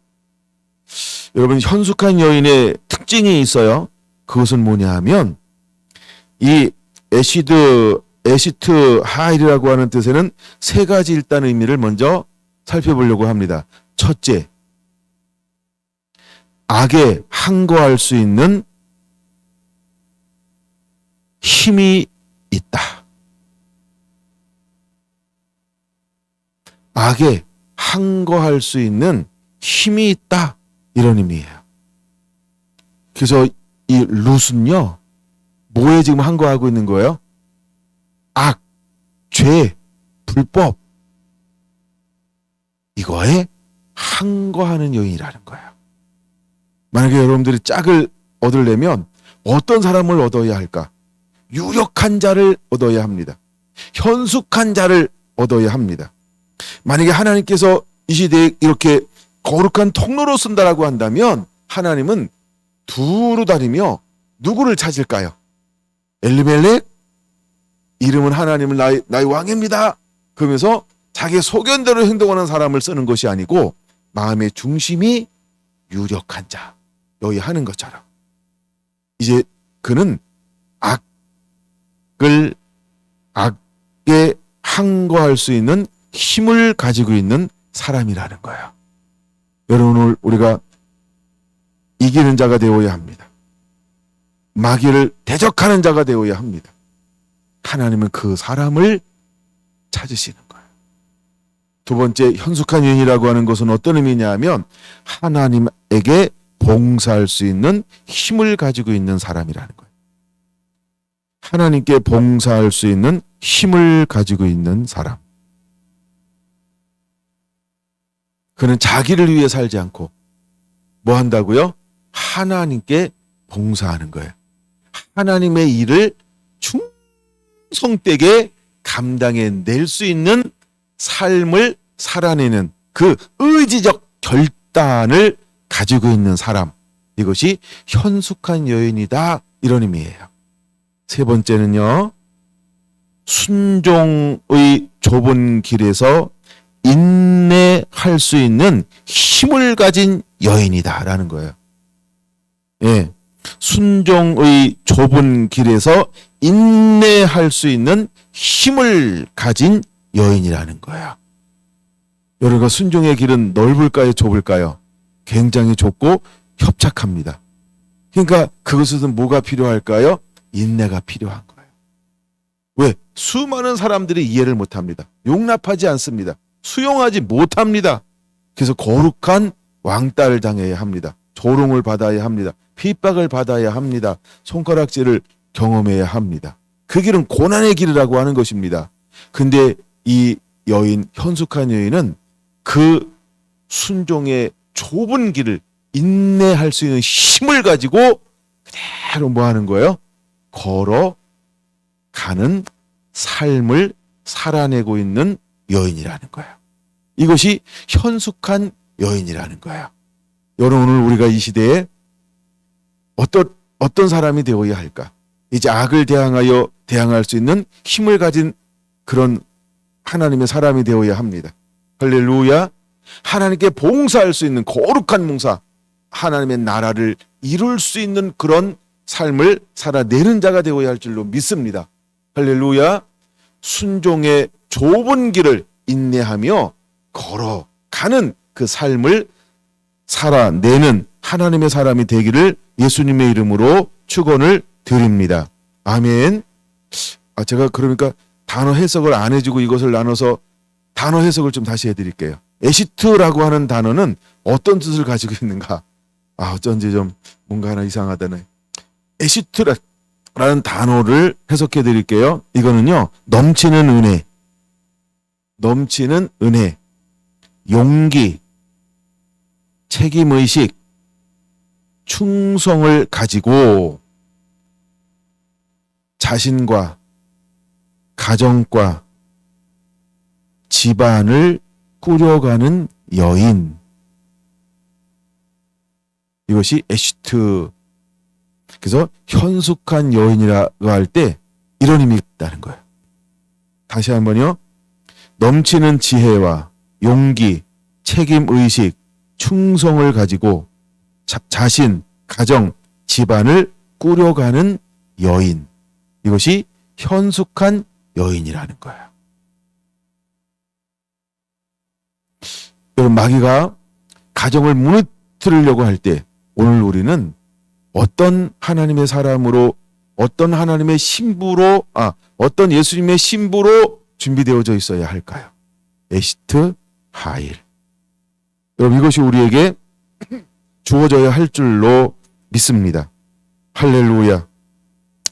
여러분 현숙한 여인의 특징이 있어요. 그것은 뭐냐 하면 이 에시트 하일이라고 하는 뜻에는 세 가지 일단 의미를 먼저 살펴보려고 합니다. 첫째, 악에 항거할 수 있는 힘이 있다. 악에 항거할 수 있는 힘이 있다. 이런 의미예요. 그래서 이 룻은요, 뭐에 지금 항거하고 있는 거예요? 악, 죄, 불법. 이거에 항거하는 여인이라는 거예요. 만약에 여러분들이 짝을 얻으려면 어떤 사람을 얻어야 할까? 유력한 자를 얻어야 합니다. 현숙한 자를 얻어야 합니다. 만약에 하나님께서 이 시대에 이렇게 거룩한 통로로 쓴다라고 한다면 하나님은 두루 다니며 누구를 찾을까요? 엘리멜렉? 이름은 하나님은 나의 왕입니다. 그러면서 자기 소견대로 행동하는 사람을 쓰는 것이 아니고 마음의 중심이 유력한 자, 여기 하는 것처럼 이제 그는 악에 항거할 수 있는 힘을 가지고 있는 사람이라는 거예요. 여러분 오늘 우리가 이기는 자가 되어야 합니다. 마귀를 대적하는 자가 되어야 합니다. 하나님은 그 사람을 찾으시는 거예요. 두 번째 현숙한 여인이라고 하는 것은 어떤 의미냐 하면 하나님에게 봉사할 수 있는 힘을 가지고 있는 사람이라는 거예요. 하나님께 봉사할 수 있는 힘을 가지고 있는 사람. 그는 자기를 위해 살지 않고 뭐 한다고요? 하나님께 봉사하는 거예요. 하나님의 일을 충성되게 감당해낼 수 있는 삶을 살아내는 그 의지적 결단을 가지고 있는 사람. 이것이 현숙한 여인이다. 이런 의미예요. 세 번째는요. 순종의 좁은 길에서 인내할 수 있는 힘을 가진 여인이다라는 거예요. 예. 순종의 좁은 길에서 인내할 수 있는 힘을 가진 여인이라는 거예요. 여러분과 순종의 길은 넓을까요? 좁을까요? 굉장히 좁고 협착합니다. 그러니까 그것은 뭐가 필요할까요? 인내가 필요한 거예요. 왜? 수많은 사람들이 이해를 못합니다. 용납하지 않습니다. 수용하지 못합니다. 그래서 거룩한 왕따를 당해야 합니다. 조롱을 받아야 합니다. 핍박을 받아야 합니다. 손가락질을 경험해야 합니다. 그 길은 고난의 길이라고 하는 것입니다. 근데 이 여인, 현숙한 여인은 그 순종의 좁은 길을 인내할 수 있는 힘을 가지고 그대로 뭐 하는 거예요? 걸어가는 삶을 살아내고 있는 여인이라는 거예요. 이것이 현숙한 여인이라는 거예요. 여러분 오늘 우리가 이 시대에 어떤 사람이 되어야 할까? 이제 악을 대항할 수 있는 힘을 가진 그런 하나님의 사람이 되어야 합니다. 할렐루야. 하나님께 봉사할 수 있는 거룩한 봉사, 하나님의 나라를 이룰 수 있는 그런 삶을 살아내는 자가 되어야 할 줄로 믿습니다. 할렐루야. 순종의 좁은 길을 인내하며 걸어가는 그 삶을 살아내는 하나님의 사람이 되기를 예수님의 이름으로 축원을 드립니다. 아멘. 제가 그러니까 단어 해석을 안 해주고 이것을 나눠서 단어 해석을 좀 다시 해드릴게요. 에시트라고 하는 단어는 어떤 뜻을 가지고 있는가? 어쩐지 좀 뭔가 하나 이상하다네. 에시트라는 단어를 해석해 드릴게요. 이거는요, 넘치는 은혜, 용기, 책임의식, 충성을 가지고 자신과 가정과 집안을 꾸려가는 여인. 이것이 에시트. 그래서 현숙한 여인이라고 할 때 이런 의미가 있다는 거예요. 다시 한번요. 넘치는 지혜와 용기, 책임의식, 충성을 가지고 자신, 가정, 집안을 꾸려가는 여인. 이것이 현숙한 여인이라는 거예요. 여러분, 마귀가 가정을 무너뜨리려고 할 때 오늘 우리는 어떤 하나님의 사람으로, 어떤 하나님의 신부로, 어떤 예수님의 신부로 준비되어져 있어야 할까요? 에스트 하일. 여러분, 이것이 우리에게 주어져야 할 줄로 믿습니다. 할렐루야.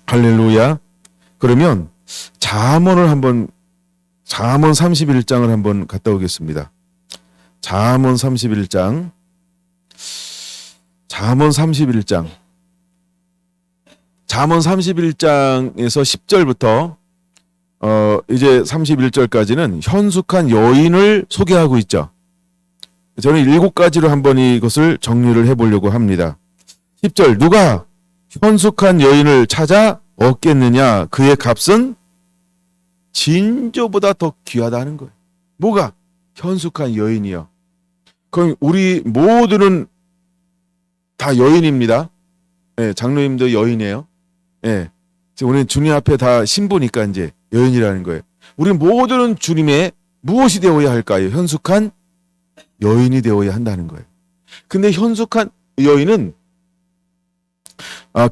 할렐루야. 그러면 잠언 31장을 한번 갔다 오겠습니다. 잠언 31장. 잠언 31장에서 10절부터 이제 31절까지는 현숙한 여인을 소개하고 있죠. 저는 7가지로 한번 이것을 정리를 해보려고 합니다. 10절, 누가 현숙한 여인을 찾아 얻겠느냐? 그의 값은 진저보다 더 귀하다는 거예요. 뭐가? 현숙한 여인이요. 그럼 우리 모두는 다 여인입니다. 네, 장로님도 여인이에요. 네, 우리는 주님 앞에 다 신부니까 이제 여인이라는 거예요. 우리 모두는 주님의 무엇이 되어야 할까요? 현숙한 여인이 되어야 한다는 거예요. 근데 현숙한 여인은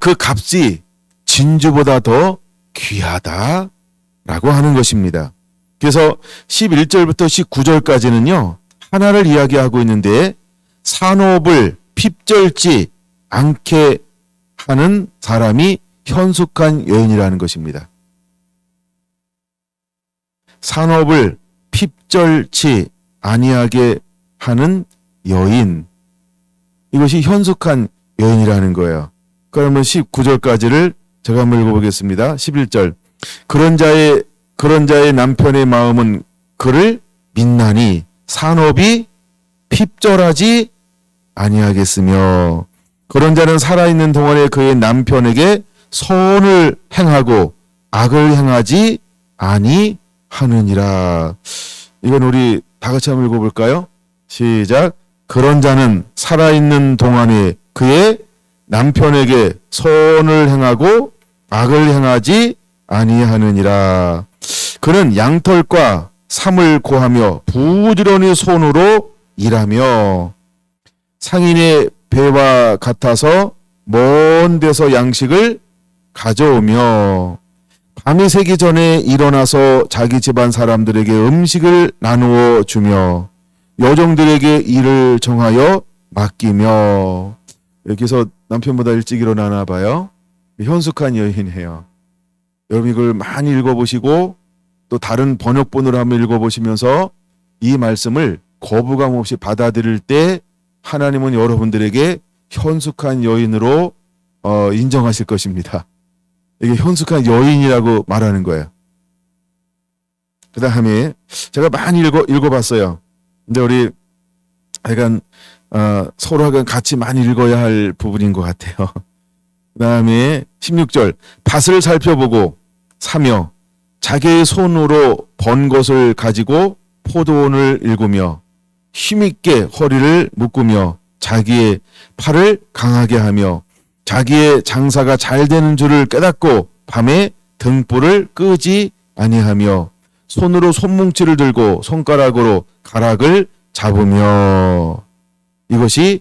그 값이 진주보다 더 귀하다라고 하는 것입니다. 그래서 11절부터 19절까지는요. 하나를 이야기하고 있는데 산업을 핍절지 않게 하는 사람이 현숙한 여인이라는 것입니다. 산업을 핍절치 아니하게 하는 여인. 이것이 현숙한 여인이라는 거예요. 그러면 19절까지를 제가 한번 읽어보겠습니다. 11절. 그런 자의 남편의 마음은 그를 믿나니 산업이 핍절하지 아니하겠으며 그런 자는 살아있는 동안에 그의 남편에게 선을 행하고 악을 행하지 아니하느니라. 이건 우리 다 같이 한번 읽어볼까요? 시작. 그런 자는 살아있는 동안에 그의 남편에게 선을 행하고 악을 행하지 아니하느니라. 그는 양털과 삼을 고하며 부지런히 손으로 일하며 상인의 배와 같아서 먼 데서 양식을 가져오며 밤이 새기 전에 일어나서 자기 집안 사람들에게 음식을 나누어 주며 여종들에게 일을 정하여 맡기며. 여기서 남편보다 일찍 일어나나 봐요. 현숙한 여인이에요. 여러분 이걸 많이 읽어보시고 또 다른 번역본으로 한번 읽어보시면서 이 말씀을 거부감 없이 받아들일 때 하나님은 여러분들에게 현숙한 여인으로 인정하실 것입니다. 이게 현숙한 여인이라고 말하는 거예요. 그 다음에 제가 많이 읽어봤어요. 근데 우리 약간 서로 같이 많이 읽어야 할 부분인 것 같아요. 그 다음에 16절. 밭을 살펴보고 사며 자기의 손으로 번 것을 가지고 포도원을 일구며 힘있게 허리를 묶으며 자기의 팔을 강하게 하며 자기의 장사가 잘 되는 줄을 깨닫고 밤에 등불을 끄지 아니하며 손으로 손뭉치를 들고 손가락으로 가락을 잡으며. 이것이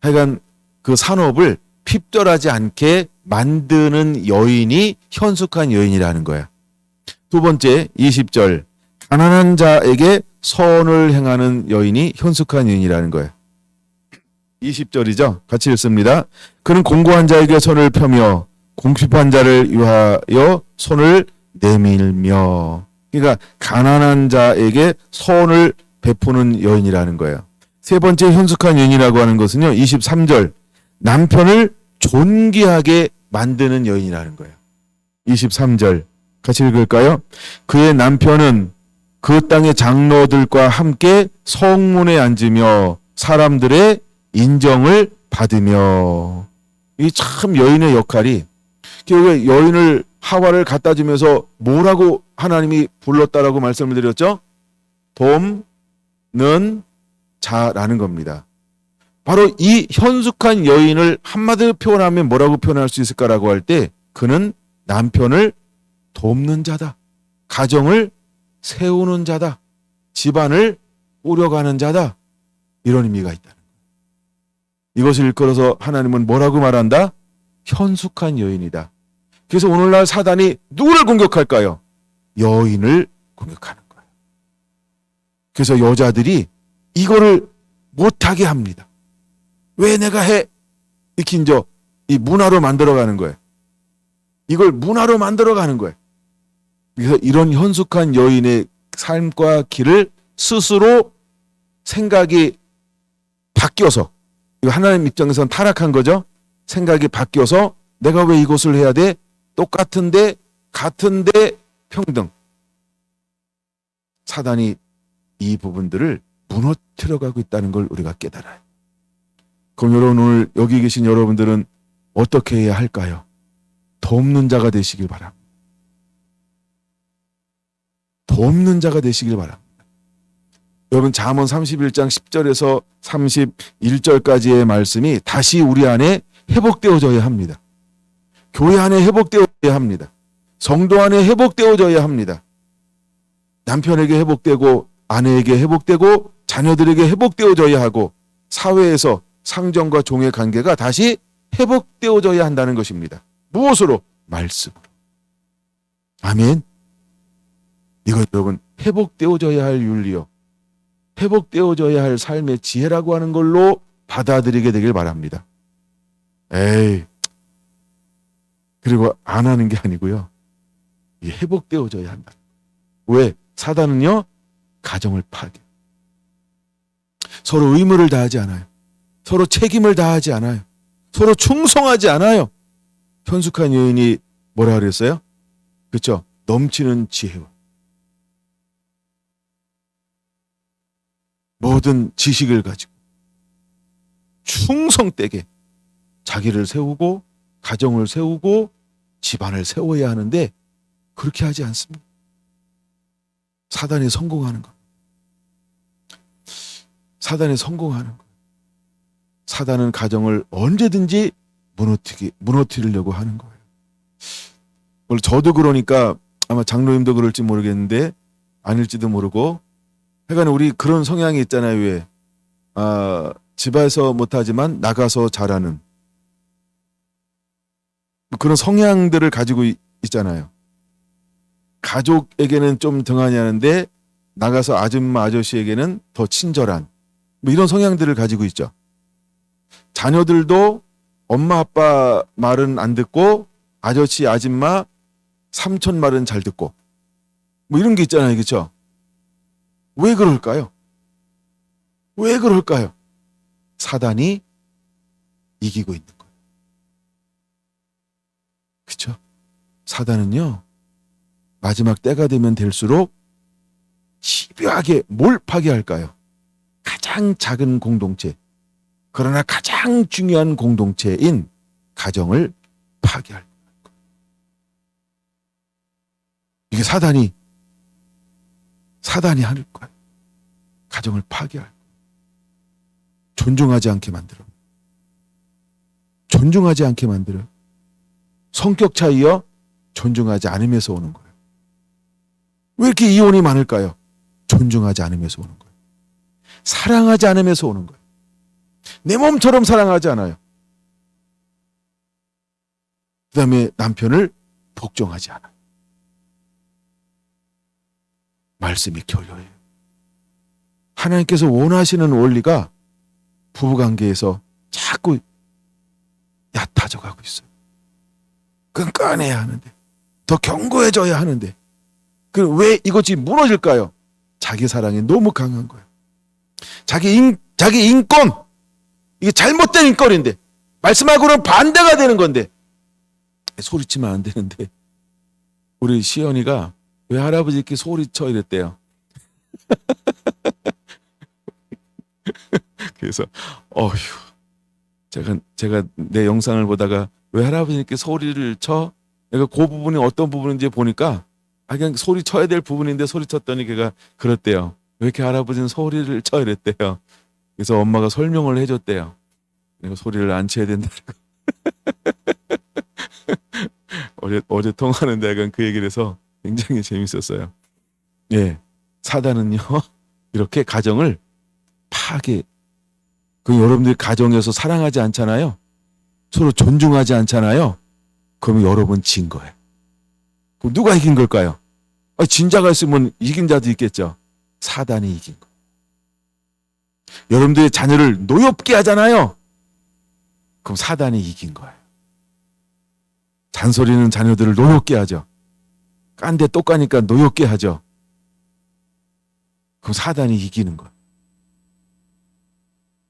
하여간 그 산업을 핍절하지 않게 만드는 여인이 현숙한 여인이라는 거야. 두 번째 20절. 가난한 자에게 선을 행하는 여인이 현숙한 여인이라는 거예요. 20절이죠. 같이 읽습니다. 그는 공고한 자에게 손을 펴며 궁핍한 자를 위하여 손을 내밀며. 그러니까 가난한 자에게 선을 베푸는 여인이라는 거예요. 세 번째 현숙한 여인이라고 하는 것은요. 23절. 남편을 존귀하게 만드는 여인이라는 거예요. 23절. 같이 읽을까요? 그의 남편은 그 땅의 장로들과 함께 성문에 앉으며 사람들의 인정을 받으며. 이 참 여인의 역할이, 결국에 여인을 하와를 갖다 주면서 뭐라고 하나님이 불렀다라고 말씀을 드렸죠? 돕는 자라는 겁니다. 바로 이 현숙한 여인을 한마디로 표현하면 뭐라고 표현할 수 있을까라고 할 때, 그는 남편을 돕는 자다. 가정을 세우는 자다. 집안을 꾸려가는 자다. 이런 의미가 있다는 거예요. 이것을 일컬어서 하나님은 뭐라고 말한다? 현숙한 여인이다. 그래서 오늘날 사단이 누구를 공격할까요? 여인을 공격하는 거예요. 그래서 여자들이 이거를 못하게 합니다. 왜 내가 해? 이렇게 이제 이 문화로 만들어가는 거예요. 이걸 문화로 만들어가는 거예요. 그래서 이런 현숙한 여인의 삶과 길을 스스로 생각이 바뀌어서, 이거 하나님 입장에서는 타락한 거죠. 생각이 바뀌어서 내가 왜 이것을 해야 돼? 똑같은데, 같은데, 평등. 사단이 이 부분들을 무너뜨려가고 있다는 걸 우리가 깨달아요. 그럼 여러분, 오늘 여기 계신 여러분들은 어떻게 해야 할까요? 돕는 자가 되시길 바랍니다. 돕는 자가 되시길 바랍니다. 여러분, 잠언 31장 10절에서 31절까지의 말씀이 다시 우리 안에 회복되어져야 합니다. 교회 안에 회복되어져야 합니다. 성도 안에 회복되어져야 합니다. 남편에게 회복되고, 아내에게 회복되고, 자녀들에게 회복되어져야 하고, 사회에서 상전과 종의 관계가 다시 회복되어져야 한다는 것입니다. 무엇으로? 말씀으로. 아멘. 이것 여러분, 회복되어져야 할 윤리요, 회복되어져야 할 삶의 지혜라고 하는 걸로 받아들이게 되길 바랍니다. 에이, 그리고 안 하는 게 아니고요, 회복되어져야 한다. 왜? 사단은요, 가정을 파괴, 서로 의무를 다하지 않아요. 서로 책임을 다하지 않아요. 서로 충성하지 않아요. 현숙한 여인이 뭐라 그랬어요? 그렇죠? 넘치는 지혜와 모든 지식을 가지고 충성되게 자기를 세우고 가정을 세우고 집안을 세워야 하는데, 그렇게 하지 않습니다. 사단이 성공하는 것. 사단이 성공하는 것. 사단은 가정을 언제든지 무너뜨리려고 하는 거예요. 원래 저도 그러니까 아마 장로님도 그럴지 모르겠는데, 아닐지도 모르고, 하여간 우리 그런 성향이 있잖아요. 왜? 집에서 못하지만 나가서 잘하는 그런 성향들을 가지고 있잖아요. 가족에게는 좀 등한히 하는데 나가서 아줌마 아저씨에게는 더 친절한, 뭐 이런 성향들을 가지고 있죠. 자녀들도 엄마 아빠 말은 안 듣고 아저씨 아줌마 삼촌 말은 잘 듣고, 뭐 이런 게 있잖아요. 그렇죠? 왜 그럴까요? 왜 그럴까요? 사단이 이기고 있는 거예요. 그렇죠? 사단은요, 마지막 때가 되면 될수록 집요하게 뭘 파괴할까요? 가장 작은 공동체, 그러나 가장 중요한 공동체인 가정을 파괴할 거예요. 이게 사단이 하는 거예요. 가정을 파괴할 거예요. 존중하지 않게 만들어. 존중하지 않게 만들어요. 성격 차이요, 존중하지 않으면서 오는 거예요. 왜 이렇게 이혼이 많을까요? 존중하지 않으면서 오는 거예요. 사랑하지 않으면서 오는 거예요. 내 몸처럼 사랑하지 않아요. 그 다음에 남편을 복종하지 않아요. 말씀이 교묘해요. 하나님께서 원하시는 원리가 부부관계에서 자꾸 얕아져 가고 있어요. 끈끈해야 하는데, 더 견고해져야 하는데, 왜 이것이 무너질까요? 자기 사랑이 너무 강한 거예요. 자기 인권, 이게 잘못된 인권인데, 말씀하고는 반대가 되는 건데, 소리치면 안 되는데, 우리 시연이가 왜 할아버지 이렇게 소리쳐 이랬대요. 그래서 제가 내 영상을 보다가 왜 할아버지께 소리를 쳐? 내가 그 부분이 어떤 부분인지 보니까 그냥 소리 쳐야 될 부분인데 소리 쳤더니 걔가 그랬대요. 왜 이렇게 할아버지는 소리를 쳐? 이랬대요. 그래서 엄마가 설명을 해줬대요. 내가 소리를 안 쳐야 된다. 어제 통화하는데 약간 그 얘기를 해서 굉장히 재밌었어요. 예, 사단은요 이렇게 가정을 파괴. 그 여러분들이 가정에서 사랑하지 않잖아요. 서로 존중하지 않잖아요. 그러면 여러분 진 거예요. 그럼 누가 이긴 걸까요? 진 자가 있으면 이긴 자도 있겠죠. 사단이 이긴 거예요. 여러분들의 자녀를 노엽게 하잖아요. 그럼 사단이 이긴 거예요. 잔소리는 자녀들을 노엽게 하죠. 깐데 또 까니까 노엽게 하죠. 그럼 사단이 이기는 거예요.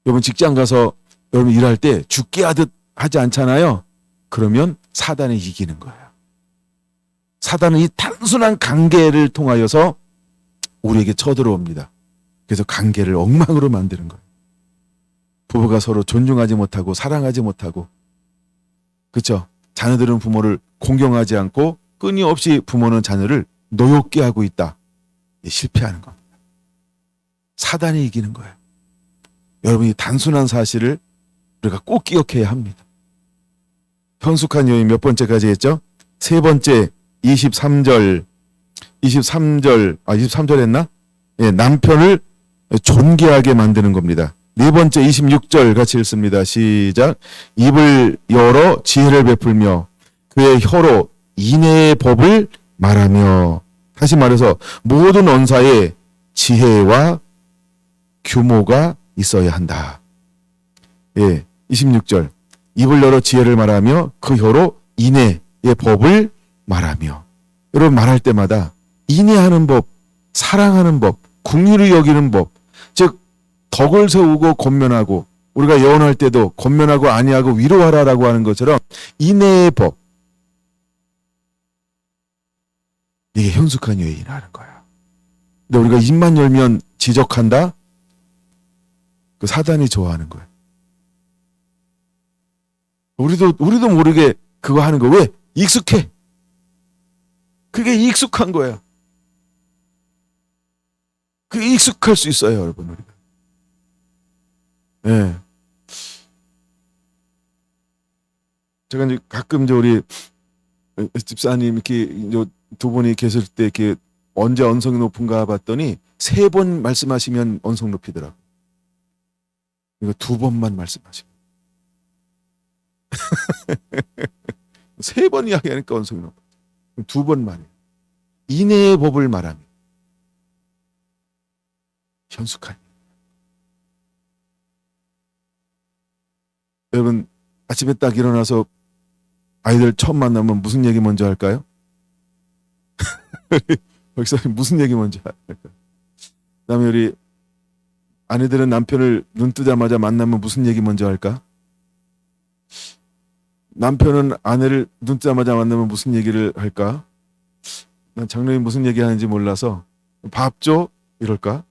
여러분 직장 가서 여러분 일할 때 죽게 하듯 하지 않잖아요. 그러면 사단이 이기는 거예요. 사단은 이 단순한 관계를 통하여서 우리에게 쳐들어옵니다. 그래서 관계를 엉망으로 만드는 거예요. 부부가 서로 존중하지 못하고 사랑하지 못하고, 그렇죠? 자녀들은 부모를 공경하지 않고 끊임없이 부모는 자녀를 노엽게 하고 있다. 실패하는 겁니다. 사단이 이기는 거예요. 여러분이 단순한 사실을 우리가 꼭 기억해야 합니다. 현숙한 여인 몇 번째까지 했죠? 세 번째 23절 했나? 예, 남편을 존귀하게 만드는 겁니다. 네 번째 26절 같이 읽습니다. 시작. 입을 열어 지혜를 베풀며 그의 혀로 인애의 법을 말하며. 다시 말해서 모든 언사에 지혜와 규모가 있어야 한다. 예, 26절. 입을 열어 지혜를 말하며 그 혀로 인애의 법을 말하며. 여러분 말할 때마다 인애하는 법, 사랑하는 법, 긍휼히 여기는 법, 즉 덕을 세우고 권면하고, 우리가 예언할 때도 권면하고 안위하고 위로하라라고 하는 것처럼 인애의 법, 이게 현숙한 여인이라는 거야. 근데 우리가 입만 열면 지적한다? 그 사단이 좋아하는 거야. 우리도 모르게 그거 하는 거. 왜? 익숙해. 그게 익숙한 거야. 그게 익숙할 수 있어요, 여러분. 우리가. 예. 제가 이제 가끔 이제 우리 집사님 이렇게 두 분이 계실 때 이렇게 언제 언성이 높은가 봤더니 3번 말씀하시면 언성 높이더라고. 이거 2번만 말씀하시고 3번 이야기하니까 언성이 높아. 2번 말이에요. 인애의 법을 말하며. 현숙한. 여러분 아침에 딱 일어나서 아이들 처음 만나면 무슨 얘기 먼저 할까요? 박사님 무슨 얘기 먼저 할까요? 그다음에 우리 아내들은 남편을 눈 뜨자마자 만나면 무슨 얘기 먼저 할까? 남편은 아내를 눈 뜨자마자 만나면 무슨 얘기를 할까? 난 장로님 무슨 얘기 하는지 몰라서 밥 줘? 이럴까?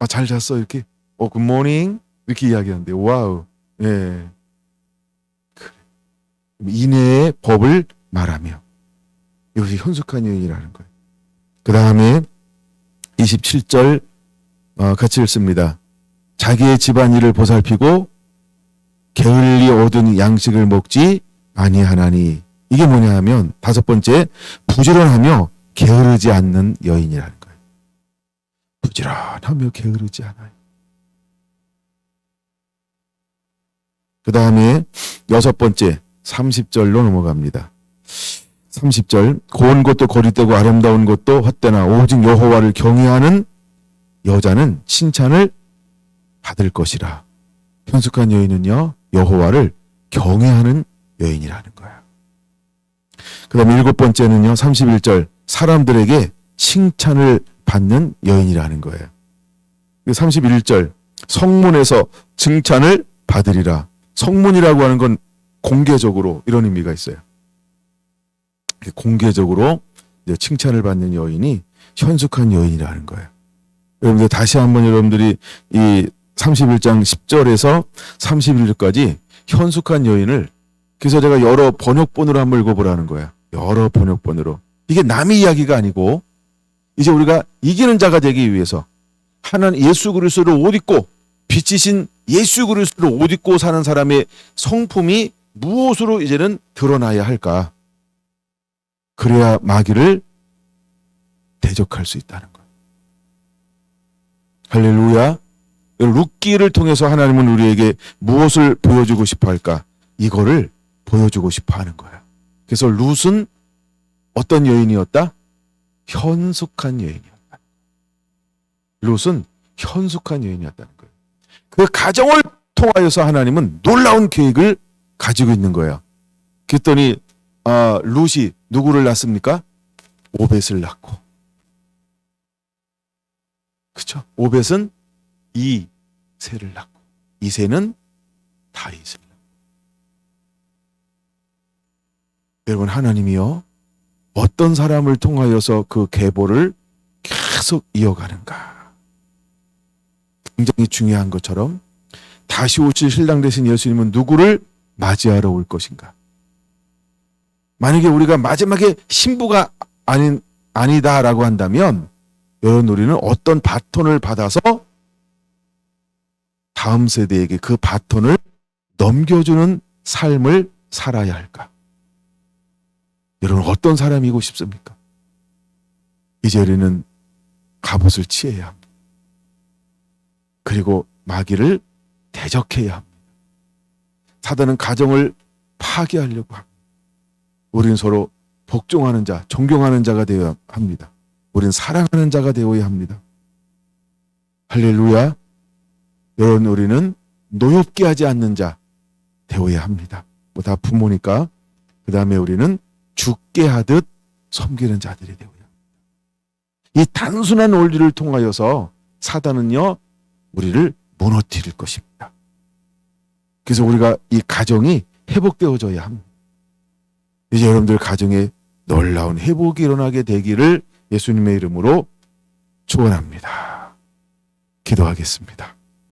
잘 잤어? 이렇게? 굿모닝? 이렇게 이야기하는데 와우. 예. 그래. 인애의 법을 말하며. 이것이 현숙한 여인이라는 거예요. 그 다음에 27절 같이 읽습니다. 자기의 집안일을 보살피고 게을리 얻은 양식을 먹지 아니하나니. 이게 뭐냐 하면 5번째, 부지런하며 게으르지 않는 여인이라는 거예요. 부지런하며 게으르지 않아요. 그 다음에 6번째 30절로 넘어갑니다. 30절. 고운 것도 거리되고 아름다운 것도 헛되나 오직 여호와를 경외하는 여자는 칭찬을 받을 것이라. 현숙한 여인은요, 여호와를 경외하는 여인이라는 거야. 그 다음에 7번째는요, 31절. 사람들에게 칭찬을 받는 여인이라는 거예요. 31절. 성문에서 칭찬을 받으리라. 성문이라고 하는 건 공개적으로 이런 의미가 있어요. 공개적으로 칭찬을 받는 여인이 현숙한 여인이라는 거예요. 여러분들 다시 한번 여러분들이 이 31장 10절에서 31절까지 현숙한 여인을, 그래서 제가 여러 번역본으로 한번 읽어보라는 거야. 여러 번역본으로. 이게 남의 이야기가 아니고 이제 우리가 이기는 자가 되기 위해서 하나님 예수 그리스도를 옷 입고 빛이신 예수 그리스도를 옷 입고 사는 사람의 성품이 무엇으로 이제는 드러나야 할까? 그래야 마귀를 대적할 수 있다는 거예요. 할렐루야. 룻기를 통해서 하나님은 우리에게 무엇을 보여주고 싶어 할까? 이거를 보여주고 싶어 하는 거예요. 그래서 룻은 어떤 여인이었다? 현숙한 여인이었다. 룻은 현숙한 여인이었다는 거예요. 그 가정을 통하여서 하나님은 놀라운 계획을 가지고 있는 거예요. 그랬더니 룻이 누구를 낳습니까? 오벳을 낳고. 그렇죠? 오벳은 이새를 낳고, 이새는 다윗을 낳고. 여러분, 하나님이요 어떤 사람을 통하여서 그 계보를 계속 이어가는가, 굉장히 중요한 것처럼 다시 오실 신랑 되신 예수님은 누구를 맞이하러 올 것인가. 만약에 우리가 마지막에 신부가 아니다라고 한다면 여러분, 우리는 어떤 바톤을 받아서 다음 세대에게 그 바톤을 넘겨주는 삶을 살아야 할까? 여러분, 어떤 사람이고 싶습니까? 이제 우리는 갑옷을 취해야 합니다. 그리고 마귀를 대적해야 합니다. 사단은 가정을 파괴하려고 합니다. 우리는 서로 복종하는 자, 존경하는 자가 되어야 합니다. 우리는 사랑하는 자가 되어야 합니다. 할렐루야. 여러분, 우리는 노엽게 하지 않는 자 되어야 합니다. 뭐 다 부모니까. 그 다음에 우리는 죽게 하듯 섬기는 자들이 되어야 합니다. 이 단순한 원리를 통하여서 사단은요 우리를 무너뜨릴 것입니다. 그래서 우리가 이 가정이 회복되어져야 합니다. 이제 여러분들 가정에 놀라운 회복이 일어나게 되기를 예수님의 이름으로 축원합니다. 기도하겠습니다.